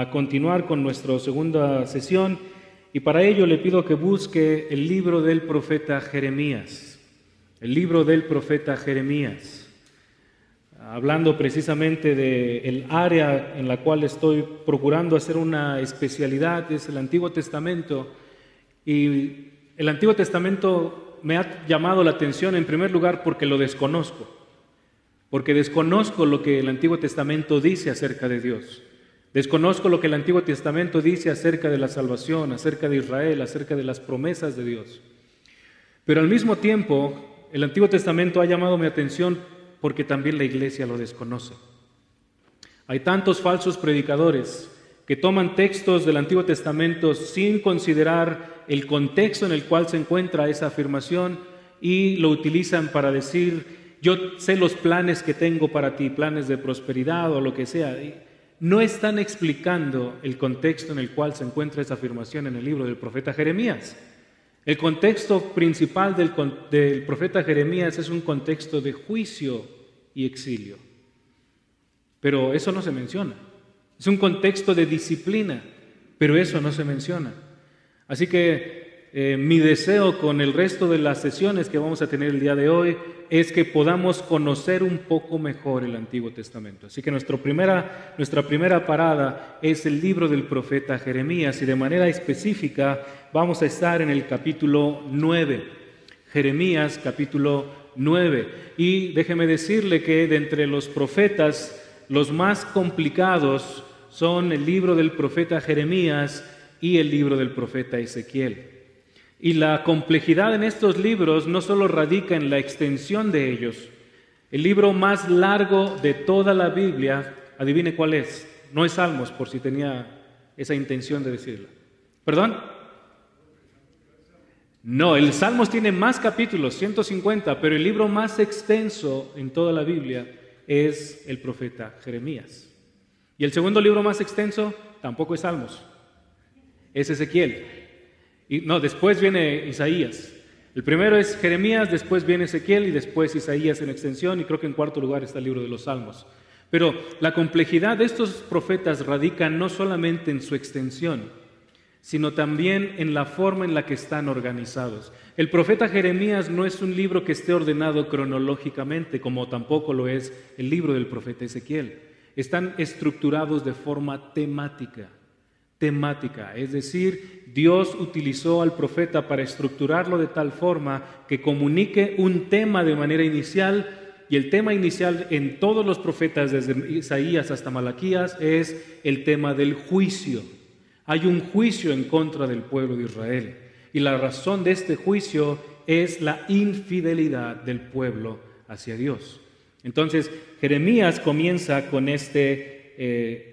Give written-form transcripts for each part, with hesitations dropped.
a continuar con nuestra segunda sesión y para ello le pido que busque el libro del profeta Jeremías. El libro del profeta Jeremías. Hablando precisamente del área en la cual estoy procurando hacer una especialidad, es el Antiguo Testamento. Y el Antiguo Testamento me ha llamado la atención en primer lugar porque lo desconozco. Porque desconozco lo que el Antiguo Testamento dice acerca de Dios. Desconozco lo que el Antiguo Testamento dice acerca de la salvación, acerca de Israel, acerca de las promesas de Dios. Pero al mismo tiempo, el Antiguo Testamento ha llamado mi atención porque también la iglesia lo desconoce. Hay tantos falsos predicadores que toman textos del Antiguo Testamento sin considerar el contexto en el cual se encuentra esa afirmación y lo utilizan para decir: yo sé los planes que tengo para ti, planes de prosperidad o lo que sea. No están explicando el contexto en el cual se encuentra esa afirmación en el libro del profeta Jeremías. El contexto principal del profeta Jeremías es un contexto de juicio y exilio. Pero eso no se menciona. Es un contexto de disciplina, pero eso no se menciona. Así que mi deseo con el resto de las sesiones que vamos a tener el día de hoy es que podamos conocer un poco mejor el Antiguo Testamento. Así que nuestra primera parada es el libro del profeta Jeremías y de manera específica vamos a estar en el capítulo 9. Jeremías capítulo 9. Y déjeme decirle que de entre los profetas los más complicados son el libro del profeta Jeremías y el libro del profeta Ezequiel. Y la complejidad en estos libros no solo radica en la extensión de ellos. El libro más largo de toda la Biblia, adivine cuál es. No es Salmos, por si tenía esa intención de decirlo. ¿Perdón? No, el Salmos tiene más capítulos, 150, pero el libro más extenso en toda la Biblia es el profeta Jeremías. Y el segundo libro más extenso tampoco es Salmos, es Ezequiel. Y no, después viene Isaías. El primero es Jeremías, después viene Ezequiel y después Isaías en extensión, y creo que en cuarto lugar está el libro de los Salmos. Pero la complejidad de estos profetas radica no solamente en su extensión, sino también en la forma en la que están organizados. El profeta Jeremías no es un libro que esté ordenado cronológicamente, como tampoco lo es el libro del profeta Ezequiel. Están estructurados de forma temática, es decir, Dios utilizó al profeta para estructurarlo de tal forma que comunique un tema de manera inicial, y el tema inicial en todos los profetas, desde Isaías hasta Malaquías, es el tema del juicio. Hay un juicio en contra del pueblo de Israel, y la razón de este juicio es la infidelidad del pueblo hacia Dios. Entonces, Jeremías comienza con este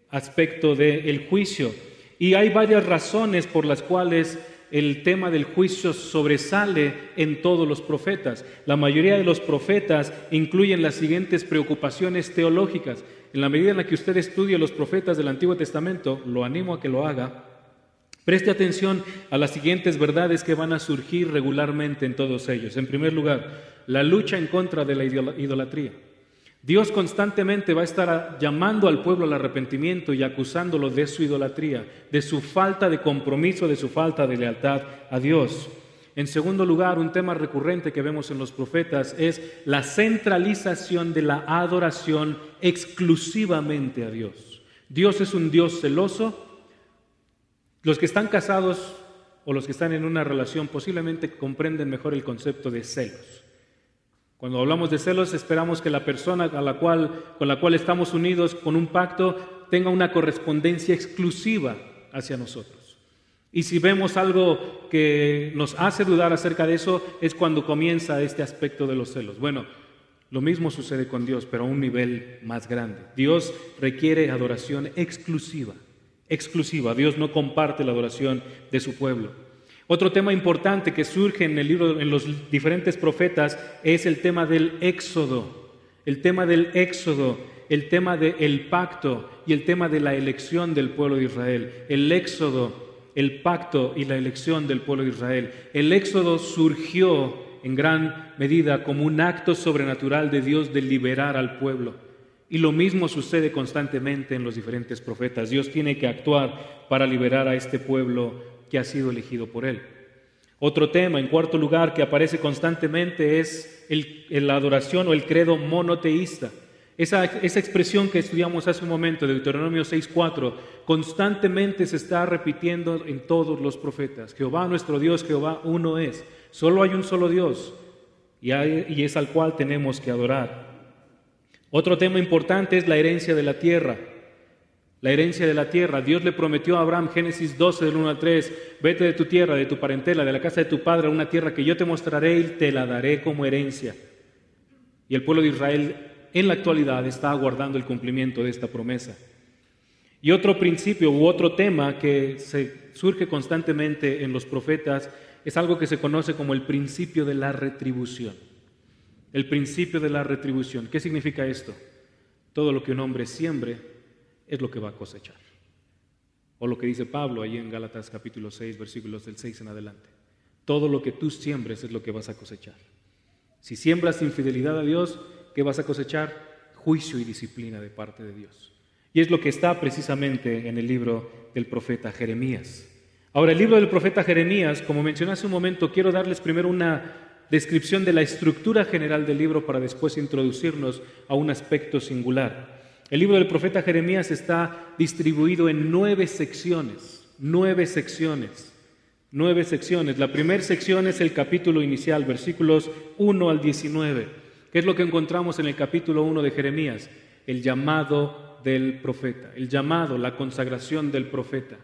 aspecto del juicio. Y hay varias razones por las cuales el tema del juicio sobresale en todos los profetas. La mayoría de los profetas incluyen las siguientes preocupaciones teológicas. En la medida en la que usted estudie los profetas del Antiguo Testamento, lo animo a que lo haga, preste atención a las siguientes verdades que van a surgir regularmente en todos ellos. En primer lugar, la lucha en contra de la idolatría. Dios constantemente va a estar llamando al pueblo al arrepentimiento y acusándolo de su idolatría, de su falta de compromiso, de su falta de lealtad a Dios. En segundo lugar, un tema recurrente que vemos en los profetas es la centralización de la adoración exclusivamente a Dios. Dios es un Dios celoso. Los que están casados o los que están en una relación posiblemente comprenden mejor el concepto de celos. Cuando hablamos de celos, esperamos que la persona con la cual estamos unidos con un pacto tenga una correspondencia exclusiva hacia nosotros. Y si vemos algo que nos hace dudar acerca de eso, es cuando comienza este aspecto de los celos. Bueno, lo mismo sucede con Dios, pero a un nivel más grande. Dios requiere adoración exclusiva. Dios no comparte la adoración de su pueblo. Otro tema importante que surge en el libro, en los diferentes profetas, es el tema del éxodo. El tema del pacto y el tema de la elección del pueblo de Israel. El éxodo, el pacto y la elección del pueblo de Israel. El éxodo surgió en gran medida como un acto sobrenatural de Dios de liberar al pueblo. Y lo mismo sucede constantemente en los diferentes profetas. Dios tiene que actuar para liberar a este pueblo que ha sido elegido por Él. Otro tema, en cuarto lugar, que aparece constantemente es la adoración o el credo monoteísta. Esa expresión que estudiamos hace un momento, de Deuteronomio 6:4, constantemente se está repitiendo en todos los profetas. Jehová nuestro Dios, Jehová uno es. Solo hay un solo Dios y es al cual tenemos que adorar. Otro tema importante es la herencia de la tierra. La herencia de la tierra. Dios le prometió a Abraham, Génesis 12, del 1 al 3, vete de tu tierra, de tu parentela, de la casa de tu padre, a una tierra que yo te mostraré y te la daré como herencia. Y el pueblo de Israel en la actualidad está aguardando el cumplimiento de esta promesa. Y otro principio u otro tema que surge constantemente en los profetas es algo que se conoce como el principio de la retribución. El principio de la retribución. ¿Qué significa esto? Todo lo que un hombre siembre es lo que va a cosechar. O lo que dice Pablo ahí en Gálatas capítulo 6, versículos del 6 en adelante. Todo lo que tú siembres es lo que vas a cosechar. Si siembras infidelidad a Dios, ¿qué vas a cosechar? Juicio y disciplina de parte de Dios. Y es lo que está precisamente en el libro del profeta Jeremías. Ahora, el libro del profeta Jeremías, como mencioné hace un momento, quiero darles primero una descripción de la estructura general del libro para después introducirnos a un aspecto singular. El libro del profeta Jeremías está distribuido en 9 secciones. 9 secciones. La primera sección es el capítulo inicial, versículos 1 al 19. ¿Qué es lo que encontramos en el capítulo 1 de Jeremías? El llamado del profeta, el llamado, la consagración del profeta.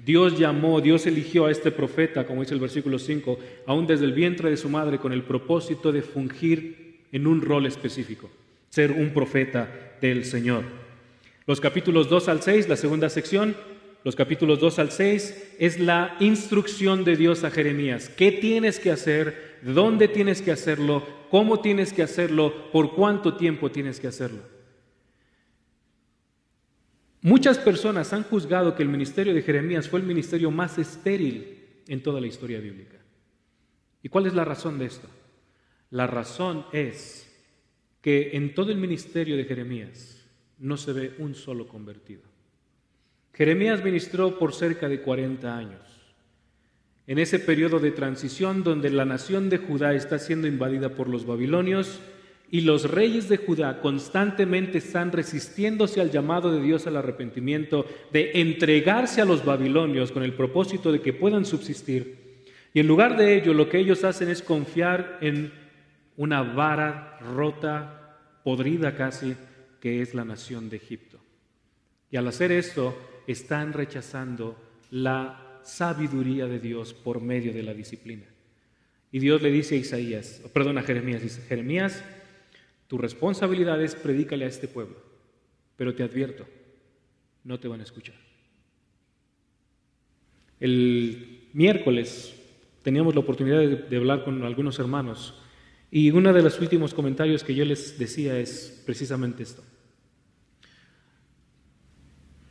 Dios llamó, Dios eligió a este profeta, como dice el versículo 5, aún desde el vientre de su madre, con el propósito de fungir en un rol específico, ser un profeta del Señor. Los capítulos 2 al 6, la segunda sección, los capítulos 2 al 6 es la instrucción de Dios a Jeremías. ¿Qué tienes que hacer? ¿Dónde tienes que hacerlo? ¿Cómo tienes que hacerlo? ¿Por cuánto tiempo tienes que hacerlo? Muchas personas han juzgado que el ministerio de Jeremías fue el ministerio más estéril en toda la historia bíblica. ¿Y cuál es la razón de esto? La razón es que en todo el ministerio de Jeremías no se ve un solo convertido. Jeremías ministró por cerca de 40 años. En ese periodo de transición donde la nación de Judá está siendo invadida por los babilonios y los reyes de Judá constantemente están resistiéndose al llamado de Dios al arrepentimiento, de entregarse a los babilonios con el propósito de que puedan subsistir. Y en lugar de ello, lo que ellos hacen es confiar en una vara rota, podrida casi, que es la nación de Egipto. Y al hacer esto, están rechazando la sabiduría de Dios por medio de la disciplina. Y Dios le dice a Jeremías, dice, Jeremías, tu responsabilidad es predícale a este pueblo, pero te advierto, no te van a escuchar. El miércoles teníamos la oportunidad de hablar con algunos hermanos y uno de los últimos comentarios que yo les decía es precisamente esto.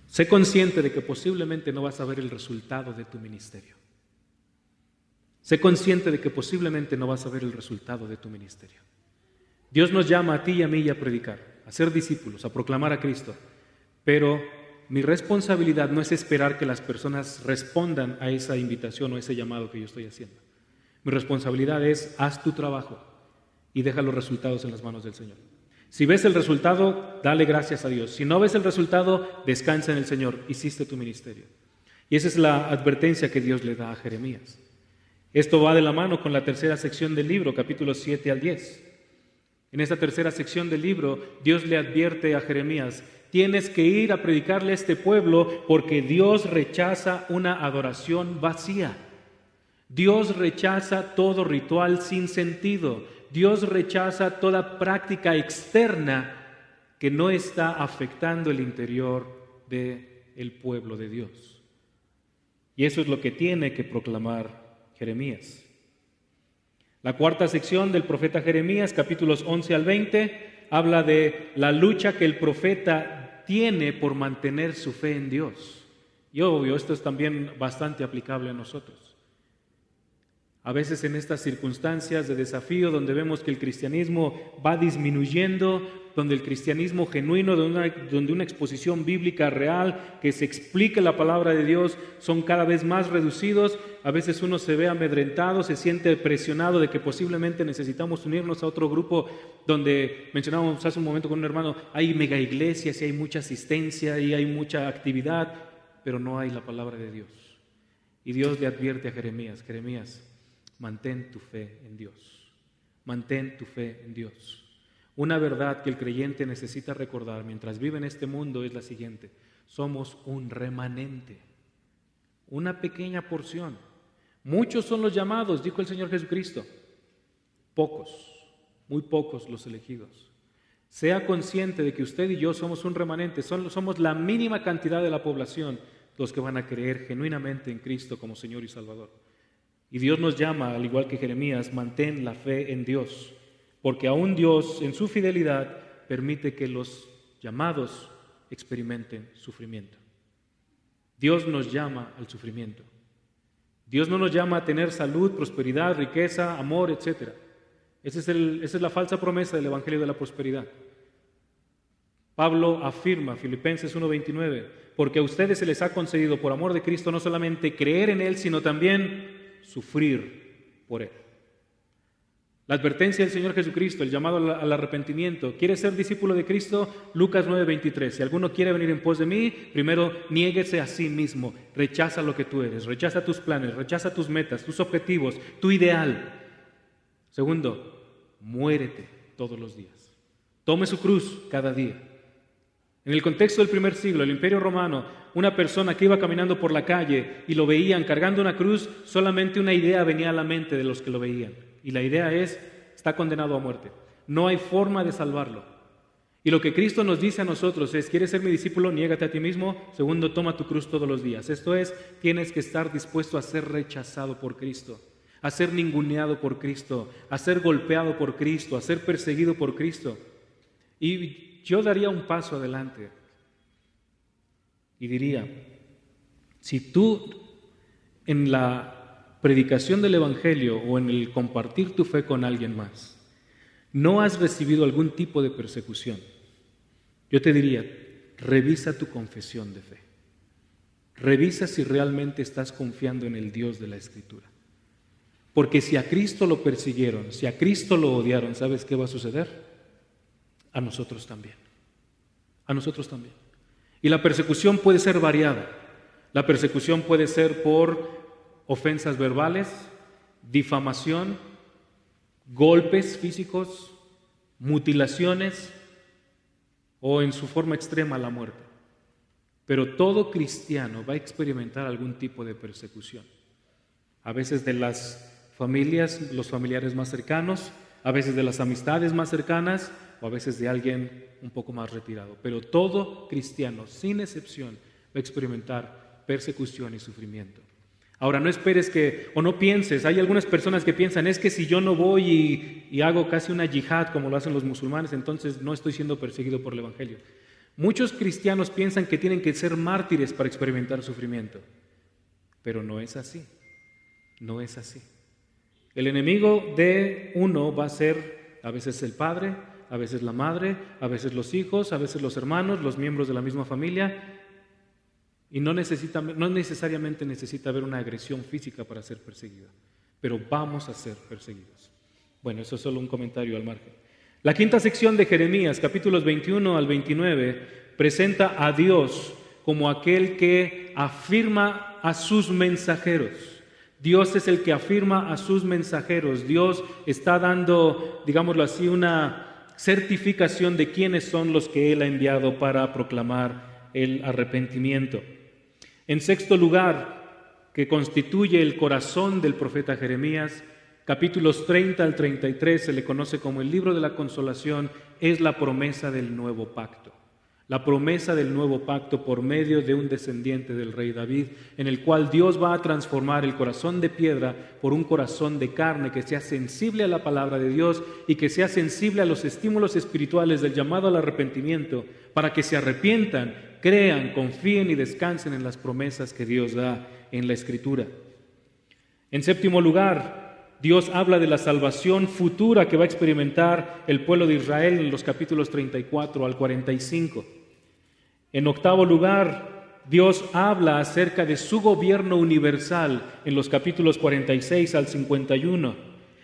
Sé consciente de que posiblemente no vas a ver el resultado de tu ministerio. Sé consciente de que posiblemente no vas a ver el resultado de tu ministerio. Dios nos llama a ti y a mí a predicar, a ser discípulos, a proclamar a Cristo. Pero mi responsabilidad no es esperar que las personas respondan a esa invitación o a ese llamado que yo estoy haciendo. Mi responsabilidad es, haz tu trabajo y deja los resultados en las manos del Señor. Si ves el resultado, dale gracias a Dios. Si no ves el resultado, descansa en el Señor. Hiciste tu ministerio. Y esa es la advertencia que Dios le da a Jeremías. Esto va de la mano con la tercera sección del libro, capítulos 7 al 10. En esta tercera sección del libro, Dios le advierte a Jeremías, tienes que ir a predicarle a este pueblo porque Dios rechaza una adoración vacía. Dios rechaza todo ritual sin sentido. Dios rechaza toda práctica externa que no está afectando el interior del pueblo de Dios. Y eso es lo que tiene que proclamar Jeremías. La cuarta sección del profeta Jeremías, capítulos 11 al 20, habla de la lucha que el profeta tiene por mantener su fe en Dios. Y obvio, esto es también bastante aplicable a nosotros. A veces en estas circunstancias de desafío donde vemos que el cristianismo va disminuyendo, donde el cristianismo genuino, donde una exposición bíblica real, que se explique la palabra de Dios, son cada vez más reducidos. A veces uno se ve amedrentado, se siente presionado de que posiblemente necesitamos unirnos a otro grupo donde mencionábamos hace un momento con un hermano, hay mega iglesias y hay mucha asistencia y hay mucha actividad, pero no hay la palabra de Dios. Y Dios le advierte a Jeremías, Jeremías, mantén tu fe en Dios, mantén tu fe en Dios. Una verdad que el creyente necesita recordar mientras vive en este mundo es la siguiente: somos un remanente, una pequeña porción. Muchos son los llamados, dijo el Señor Jesucristo, pocos, muy pocos los elegidos. Sea consciente de que usted y yo somos un remanente, somos la mínima cantidad de la población los que van a creer genuinamente en Cristo como Señor y Salvador. Y Dios nos llama, al igual que Jeremías, mantén la fe en Dios, porque aún Dios, en su fidelidad, permite que los llamados experimenten sufrimiento. Dios nos llama al sufrimiento. Dios no nos llama a tener salud, prosperidad, riqueza, amor, etc. Esa es la falsa promesa del Evangelio de la prosperidad. Pablo afirma, Filipenses 1:29, porque a ustedes se les ha concedido por amor de Cristo no solamente creer en Él, sino también sufrir por Él. La advertencia del Señor Jesucristo, el llamado al arrepentimiento. ¿Quieres ser discípulo de Cristo? Lucas 9:23. Si alguno quiere venir en pos de mí, primero niéguese a sí mismo. Rechaza lo que tú eres, rechaza tus planes, rechaza tus metas, tus objetivos, tu ideal. Segundo, muérete todos los días. Tome su cruz cada día. En el contexto del primer siglo, el Imperio Romano, una persona que iba caminando por la calle y lo veían cargando una cruz, solamente una idea venía a la mente de los que lo veían. Y la idea es, está condenado a muerte. No hay forma de salvarlo. Y lo que Cristo nos dice a nosotros es, ¿quieres ser mi discípulo? Niégate a ti mismo. Segundo, toma tu cruz todos los días. Esto es, tienes que estar dispuesto a ser rechazado por Cristo, a ser ninguneado por Cristo, a ser golpeado por Cristo, a ser perseguido por Cristo. Y yo daría un paso adelante y diría, si tú en la predicación del Evangelio o en el compartir tu fe con alguien más no has recibido algún tipo de persecución, yo te diría, revisa tu confesión de fe. Revisa si realmente estás confiando en el Dios de la Escritura. Porque si a Cristo lo persiguieron, si a Cristo lo odiaron, ¿sabes qué va a suceder? A nosotros también. A nosotros también. Y la persecución puede ser variada. La persecución puede ser por ofensas verbales, difamación, golpes físicos, mutilaciones o en su forma extrema la muerte. Pero todo cristiano va a experimentar algún tipo de persecución. A veces de las familias, los familiares más cercanos, a veces de las amistades más cercanas o a veces de alguien un poco más retirado. Pero todo cristiano, sin excepción, va a experimentar persecución y sufrimiento. Ahora, no esperes o no pienses, hay algunas personas que piensan, es que si yo no voy y hago casi una yihad como lo hacen los musulmanes, entonces no estoy siendo perseguido por el Evangelio. Muchos cristianos piensan que tienen que ser mártires para experimentar sufrimiento, pero no es así, no es así. El enemigo de uno va a ser a veces el padre, a veces la madre, a veces los hijos, a veces los hermanos, los miembros de la misma familia, y no necesariamente necesita haber una agresión física para ser perseguida, pero vamos a ser perseguidos. Bueno, eso es solo un comentario al margen. La quinta sección de Jeremías, capítulos 21 al 29, presenta a Dios como aquel que afirma a sus mensajeros. Dios es el que afirma a sus mensajeros. Dios está dando, digámoslo así, una certificación de quiénes son los que Él ha enviado para proclamar el arrepentimiento. En sexto lugar, que constituye el corazón del profeta Jeremías, capítulos 30 al 33, se le conoce como el libro de la consolación, es la promesa del nuevo pacto. La promesa del nuevo pacto por medio de un descendiente del rey David, en el cual Dios va a transformar el corazón de piedra por un corazón de carne que sea sensible a la palabra de Dios y que sea sensible a los estímulos espirituales del llamado al arrepentimiento, para que se arrepientan, crean, confíen y descansen en las promesas que Dios da en la Escritura. En séptimo lugar, Dios habla de la salvación futura que va a experimentar el pueblo de Israel en los capítulos 34 al 45. En octavo lugar, Dios habla acerca de su gobierno universal en los capítulos 46 al 51.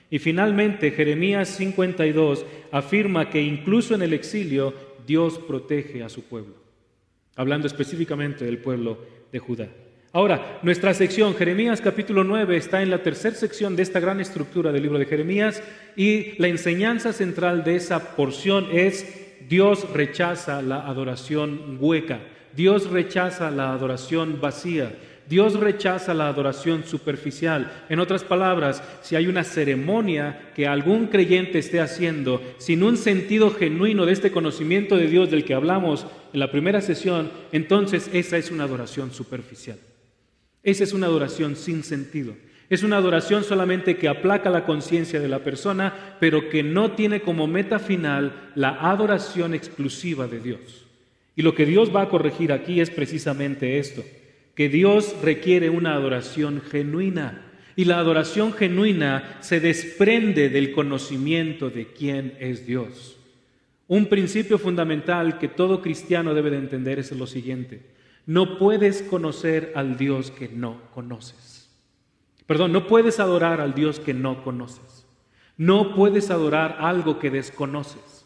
Y finalmente, Jeremías 52 afirma que incluso en el exilio, Dios protege a su pueblo, hablando específicamente del pueblo de Judá. Ahora, nuestra sección, Jeremías capítulo 9, está en la tercera sección de esta gran estructura del libro de Jeremías, y la enseñanza central de esa porción es: Dios rechaza la adoración hueca, Dios rechaza la adoración vacía, Dios rechaza la adoración superficial. En otras palabras, si hay una ceremonia que algún creyente esté haciendo sin un sentido genuino de este conocimiento de Dios del que hablamos en la primera sesión, entonces esa es una adoración superficial. Esa es una adoración sin sentido. Es una adoración solamente que aplaca la conciencia de la persona, pero que no tiene como meta final la adoración exclusiva de Dios. Y lo que Dios va a corregir aquí es precisamente esto, que Dios requiere una adoración genuina. Y la adoración genuina se desprende del conocimiento de quién es Dios. Un principio fundamental que todo cristiano debe de entender es lo siguiente: no puedes conocer al Dios que no conoces. No puedes adorar al Dios que no conoces. No puedes adorar algo que desconoces.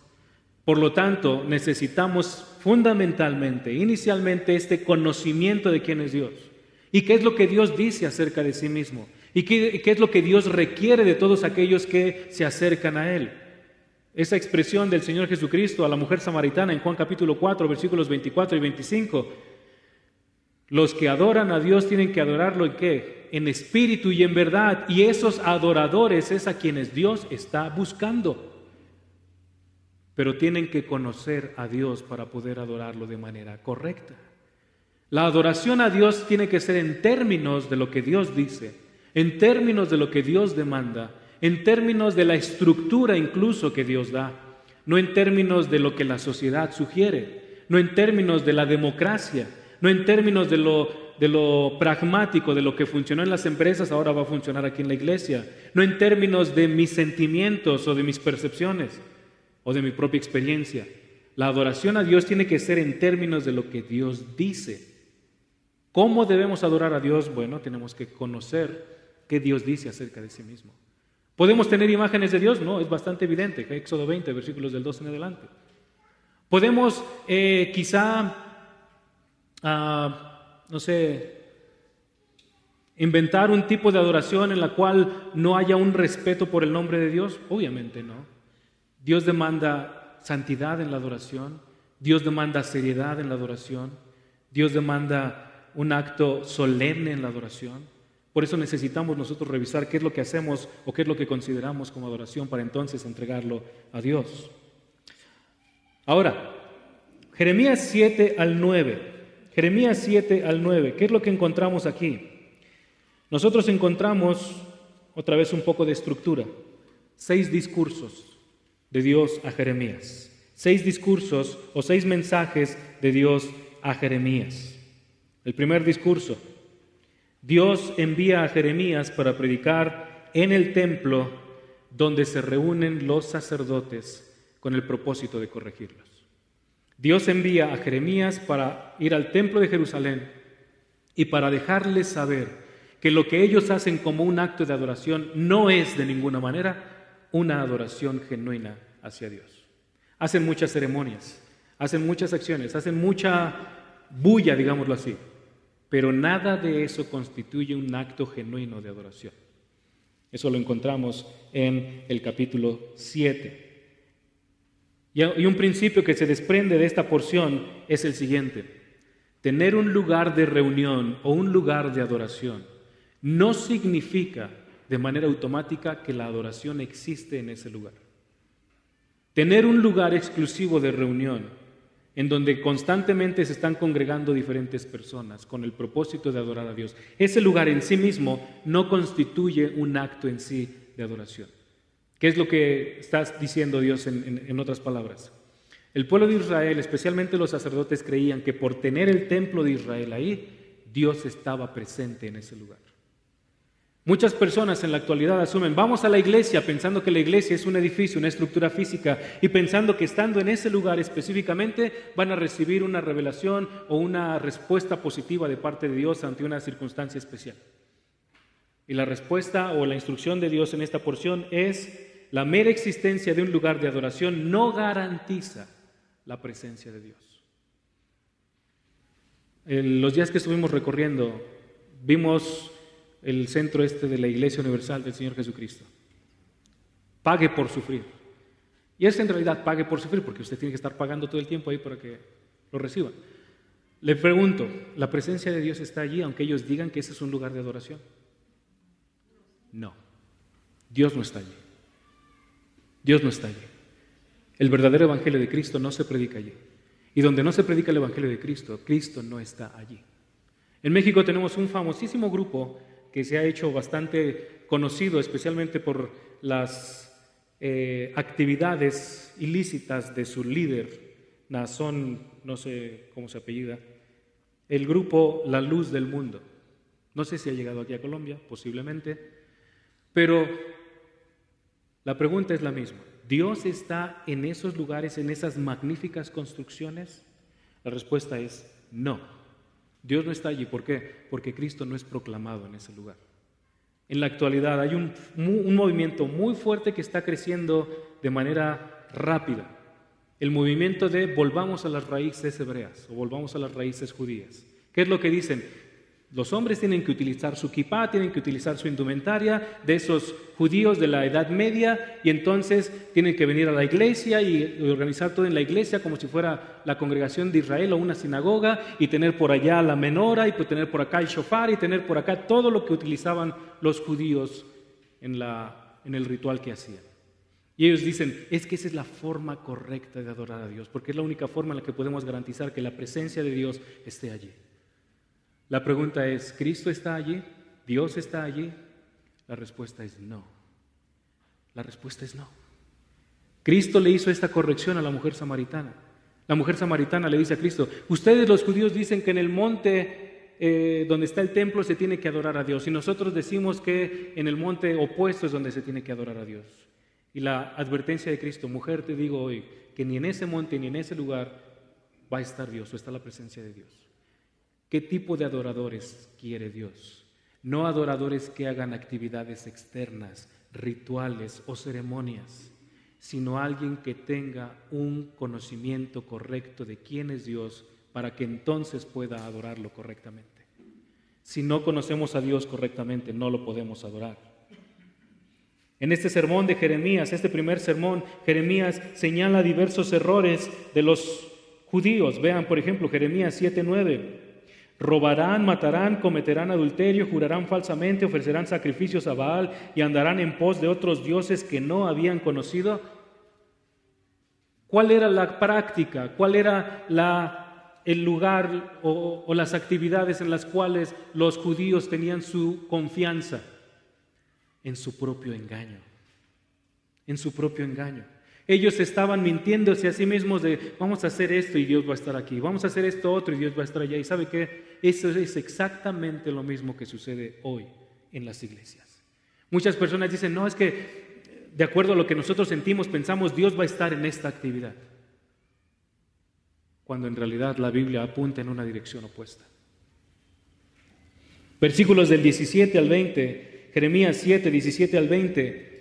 Por lo tanto, necesitamos fundamentalmente, inicialmente, este conocimiento de quién es Dios. ¿Y qué es lo que Dios dice acerca de sí mismo? ¿Y qué es lo que Dios requiere de todos aquellos que se acercan a Él? Esa expresión del Señor Jesucristo a la mujer samaritana en Juan capítulo 4, versículos 24 y 25. Los que adoran a Dios tienen que adorarlo ¿en qué? En espíritu y en verdad. Y esos adoradores es a quienes Dios está buscando. Pero tienen que conocer a Dios para poder adorarlo de manera correcta. La adoración a Dios tiene que ser en términos de lo que Dios dice, en términos de lo que Dios demanda, en términos de la estructura incluso que Dios da, no en términos de lo que la sociedad sugiere, no en términos de la democracia, no en términos de lo pragmático, de lo que funcionó en las empresas, ahora va a funcionar aquí en la iglesia, no en términos de mis sentimientos o de mis percepciones o de mi propia experiencia. La adoración a Dios tiene que ser en términos de lo que Dios dice. ¿Cómo debemos adorar a Dios? Bueno, tenemos que conocer qué Dios dice acerca de sí mismo. ¿Podemos tener imágenes de Dios? No, es bastante evidente. Éxodo 20, versículos del 2 en adelante. ¿Podemos inventar un tipo de adoración en la cual no haya un respeto por el nombre de Dios? Obviamente no. Dios demanda santidad en la adoración, Dios demanda seriedad en la adoración, Dios demanda un acto solemne en la adoración. Por eso necesitamos nosotros revisar qué es lo que hacemos o qué es lo que consideramos como adoración para entonces entregarlo a Dios. Ahora, Jeremías 7 al 9. Jeremías 7 al 9. ¿Qué es lo que encontramos aquí? Nosotros encontramos otra vez un poco de estructura. 6 discursos de Dios a Jeremías. 6 discursos o 6 mensajes de Dios a Jeremías. El primer discurso: Dios envía a Jeremías para predicar en el templo donde se reúnen los sacerdotes con el propósito de corregirlos. Dios envía a Jeremías para ir al templo de Jerusalén y para dejarles saber que lo que ellos hacen como un acto de adoración no es de ninguna manera una adoración genuina hacia Dios. Hacen muchas ceremonias, hacen muchas acciones, hacen mucha bulla, digámoslo así, pero nada de eso constituye un acto genuino de adoración. Eso lo encontramos en el capítulo 7. Y un principio que se desprende de esta porción es el siguiente: tener un lugar de reunión o un lugar de adoración no significa de manera automática que la adoración existe en ese lugar. Tener un lugar exclusivo de reunión en donde constantemente se están congregando diferentes personas con el propósito de adorar a Dios, ese lugar en sí mismo no constituye un acto en sí de adoración. ¿Qué es lo que está diciendo Dios en otras palabras? El pueblo de Israel, especialmente los sacerdotes, creían que por tener el templo de Israel ahí, Dios estaba presente en ese lugar. Muchas personas en la actualidad asumen, vamos a la iglesia pensando que la iglesia es un edificio, una estructura física, y pensando que estando en ese lugar específicamente van a recibir una revelación o una respuesta positiva de parte de Dios ante una circunstancia especial. Y la respuesta o la instrucción de Dios en esta porción es: la mera existencia de un lugar de adoración no garantiza la presencia de Dios. En los días que estuvimos recorriendo, vimos el centro de la Iglesia Universal del Señor Jesucristo. Pague por sufrir. Y es en realidad pague por sufrir, porque usted tiene que estar pagando todo el tiempo ahí para que lo reciban. Le pregunto, ¿la presencia de Dios está allí aunque ellos digan que ese es un lugar de adoración? No, Dios no está allí. Dios no está allí. El verdadero evangelio de Cristo no se predica allí. Y donde no se predica el evangelio de Cristo, Cristo no está allí. En México tenemos un famosísimo grupo que se ha hecho bastante conocido, especialmente por las actividades ilícitas de su líder, Naasón, no sé cómo se apellida, el grupo La Luz del Mundo. No sé si ha llegado aquí a Colombia, posiblemente, pero la pregunta es la misma. ¿Dios está en esos lugares, en esas magníficas construcciones? La respuesta es no. Dios no está allí. ¿Por qué? Porque Cristo no es proclamado en ese lugar. En la actualidad hay un movimiento muy fuerte que está creciendo de manera rápida. El movimiento de volvamos a las raíces hebreas o volvamos a las raíces judías. ¿Qué es lo que dicen? Los hombres tienen que utilizar su kipá, tienen que utilizar su indumentaria de esos judíos de la Edad Media, y entonces tienen que venir a la iglesia y organizar todo en la iglesia como si fuera la congregación de Israel o una sinagoga, y tener por allá la menora, y tener por acá el shofar, y tener por acá todo lo que utilizaban los judíos en el ritual que hacían. Y ellos dicen, es que esa es la forma correcta de adorar a Dios, porque es la única forma en la que podemos garantizar que la presencia de Dios esté allí. La pregunta es, ¿Cristo está allí? ¿Dios está allí? La respuesta es no. La respuesta es no. Cristo le hizo esta corrección a la mujer samaritana. La mujer samaritana le dice a Cristo, ustedes los judíos dicen que en el monte donde está el templo se tiene que adorar a Dios, y nosotros decimos que en el monte opuesto es donde se tiene que adorar a Dios. Y la advertencia de Cristo, mujer, te digo hoy, que ni en ese monte ni en ese lugar va a estar Dios o está la presencia de Dios. ¿Qué tipo de adoradores quiere Dios? No adoradores que hagan actividades externas, rituales o ceremonias, sino alguien que tenga un conocimiento correcto de quién es Dios para que entonces pueda adorarlo correctamente. Si no conocemos a Dios correctamente, no lo podemos adorar. En este sermón de Jeremías, este primer sermón, Jeremías señala diversos errores de los judíos. Vean, por ejemplo, Jeremías 7:9. Robarán, matarán, cometerán adulterio, jurarán falsamente, ofrecerán sacrificios a Baal y andarán en pos de otros dioses que no habían conocido. ¿Cuál era la práctica? ¿Cuál era el lugar o las actividades en las cuales los judíos tenían su confianza? En su propio engaño. En su propio engaño. Ellos estaban mintiéndose a sí mismos de vamos a hacer esto y Dios va a estar aquí, vamos a hacer esto otro y Dios va a estar allá. ¿Y sabe qué? Eso es exactamente lo mismo que sucede hoy en las iglesias. Muchas personas dicen, no, es que de acuerdo a lo que nosotros sentimos, pensamos Dios va a estar en esta actividad, cuando en realidad la Biblia apunta en una dirección opuesta. Versículos del 17 al 20, Jeremías 7, 17 al 20.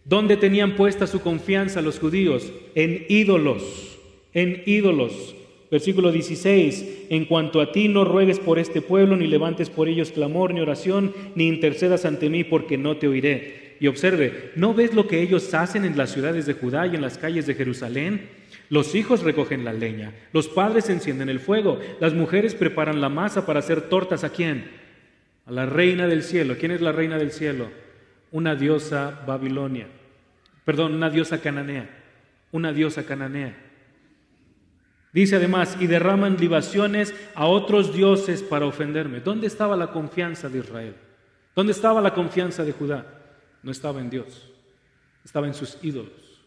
¿Dónde tenían puesta su confianza los judíos? En ídolos, en ídolos. Versículo 16, en cuanto a ti no ruegues por este pueblo, ni levantes por ellos clamor, ni oración, ni intercedas ante mí, porque no te oiré. Y observe, ¿no ves lo que ellos hacen en las ciudades de Judá y en las calles de Jerusalén? Los hijos recogen la leña, los padres encienden el fuego, las mujeres preparan la masa para hacer tortas. ¿A quién? A la reina del cielo. ¿Quién es la reina del cielo? Una diosa babilonia, una diosa cananea, una diosa cananea. Dice además, y derraman libaciones a otros dioses para ofenderme. ¿Dónde estaba la confianza de Israel? ¿Dónde estaba la confianza de Judá? No estaba en Dios, estaba en sus ídolos.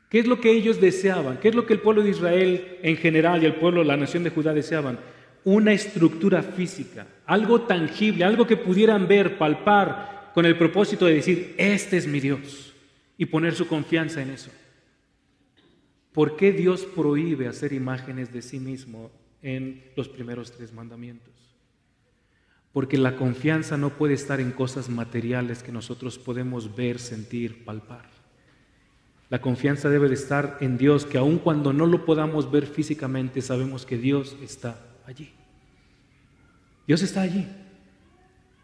¿Qué es lo que ellos deseaban? ¿Qué es lo que el pueblo de Israel en general y el pueblo, la nación de Judá deseaban? Una estructura física, algo tangible, algo que pudieran ver, palpar, con el propósito de decir, este es mi Dios, y poner su confianza en eso. ¿Por qué Dios prohíbe hacer imágenes de sí mismo en los primeros 3 mandamientos? Porque la confianza no puede estar en cosas materiales que nosotros podemos ver, sentir, palpar. La confianza debe de estar en Dios, que aun cuando no lo podamos ver físicamente, sabemos que Dios está allí. Dios está allí.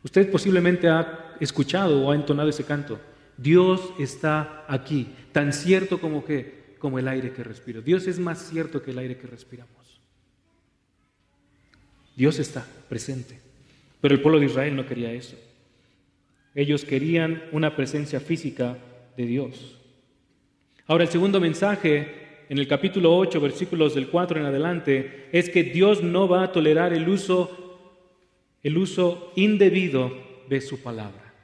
Usted posiblemente ha escuchado o ha entonado ese canto. Dios está aquí, tan cierto como el aire que respiro. Dios es más cierto que el aire que respiramos. Dios está presente. Pero el pueblo de Israel no quería eso. Ellos querían una presencia física de Dios. Ahora, el segundo mensaje, en el capítulo 8, versículos del 4 en adelante, es que Dios no va a tolerar el uso indebido de su palabra.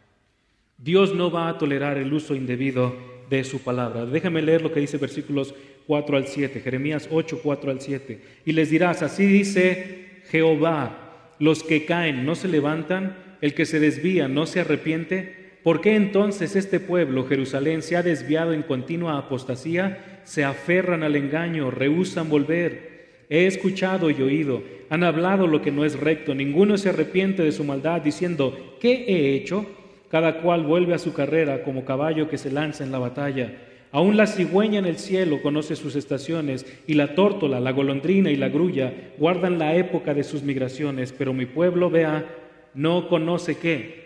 Dios no va a tolerar el uso indebido de su palabra. Déjame leer lo que dice versículos 4 al 7, Jeremías 8, 4 al 7. Y les dirás, así dice Jehová, los que caen no se levantan, el que se desvía no se arrepiente. ¿Por qué entonces este pueblo, Jerusalén, se ha desviado en continua apostasía? Se aferran al engaño, rehúsan volver. He escuchado y oído, han hablado lo que no es recto, ninguno se arrepiente de su maldad, diciendo, ¿qué he hecho? Cada cual vuelve a su carrera como caballo que se lanza en la batalla. Aún la cigüeña en el cielo conoce sus estaciones, y la tórtola, la golondrina y la grulla guardan la época de sus migraciones, pero mi pueblo, vea, no conoce ¿qué?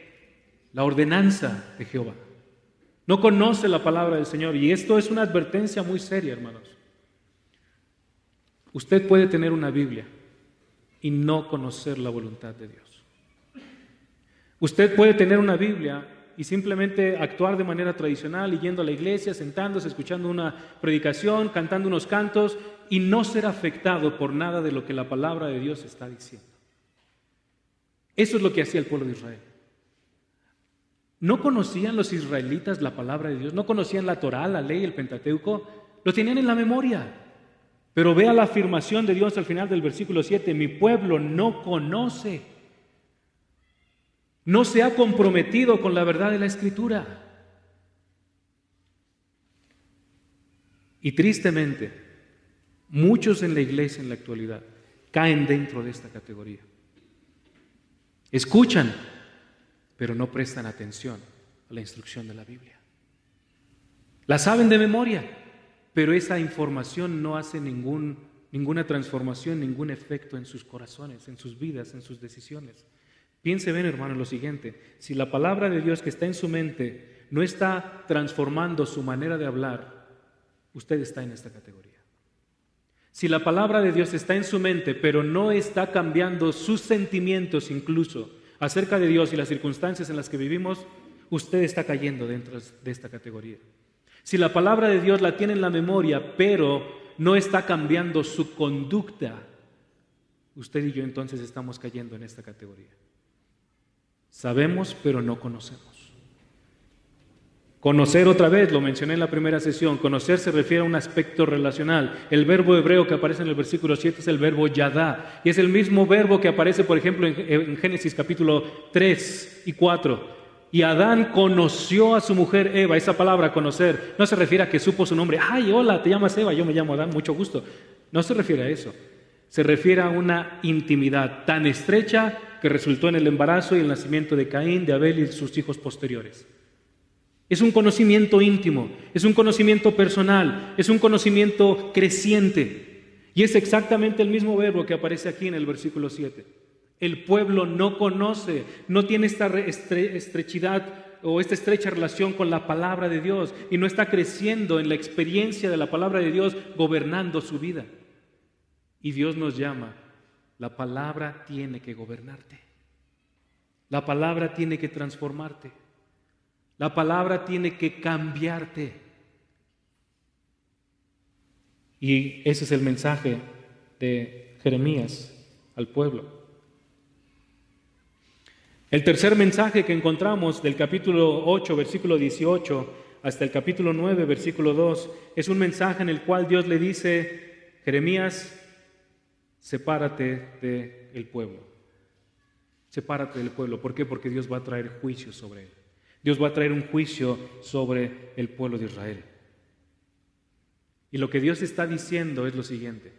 La ordenanza de Jehová. No conoce la palabra del Señor. Y esto es una advertencia muy seria, hermanos. Usted puede tener una Biblia y no conocer la voluntad de Dios. Usted puede tener una Biblia y simplemente actuar de manera tradicional, y yendo a la iglesia, sentándose, escuchando una predicación, cantando unos cantos, y no ser afectado por nada de lo que la palabra de Dios está diciendo. Eso es lo que hacía el pueblo de Israel. ¿No conocían los israelitas la palabra de Dios? ¿No conocían la Torá, la ley, el Pentateuco? Lo tenían en la memoria. Pero vea la afirmación de Dios al final del versículo 7. Mi pueblo no conoce. No se ha comprometido con la verdad de la Escritura. Y tristemente, muchos en la iglesia en la actualidad caen dentro de esta categoría. Escuchan, pero no prestan atención a la instrucción de la Biblia. La saben de memoria, pero esa información no hace ninguna transformación, ningún efecto en sus corazones, en sus vidas, en sus decisiones. Piense bien, hermano, en lo siguiente. Si la palabra de Dios que está en su mente no está transformando su manera de hablar, usted está en esta categoría. Si la palabra de Dios está en su mente, pero no está cambiando sus sentimientos incluso acerca de Dios y las circunstancias en las que vivimos, usted está cayendo dentro de esta categoría. Si la palabra de Dios la tiene en la memoria, pero no está cambiando su conducta, usted y yo entonces estamos cayendo en esta categoría. Sabemos, pero no conocemos. Conocer, otra vez, lo mencioné en la primera sesión, conocer se refiere a un aspecto relacional. El verbo hebreo que aparece en el versículo 7 es el verbo yadá, y es el mismo verbo que aparece, por ejemplo, en Génesis capítulo 3 y 4. Y Adán conoció a su mujer Eva. Esa palabra conocer no se refiere a que supo su nombre. ¡Ay, hola, te llamas Eva! Yo me llamo Adán, mucho gusto. No se refiere a eso. Se refiere a una intimidad tan estrecha que resultó en el embarazo y el nacimiento de Caín, de Abel y sus hijos posteriores. Es un conocimiento íntimo, es un conocimiento personal, es un conocimiento creciente. Y es exactamente el mismo verbo que aparece aquí en el versículo 7. El pueblo no conoce, no tiene esta estrechidad o esta estrecha relación con la palabra de Dios y no está creciendo en la experiencia de la palabra de Dios gobernando su vida. Y Dios nos llama, la palabra tiene que gobernarte. La palabra tiene que transformarte. La palabra tiene que cambiarte. Y ese es el mensaje de Jeremías al pueblo. El tercer mensaje que encontramos del capítulo 8, versículo 18, hasta el capítulo 9, versículo 2, es un mensaje en el cual Dios le dice, Jeremías, sepárate del pueblo. Sepárate del pueblo. ¿Por qué? Porque Dios va a traer juicio sobre él. Dios va a traer un juicio sobre el pueblo de Israel. Y lo que Dios está diciendo es lo siguiente: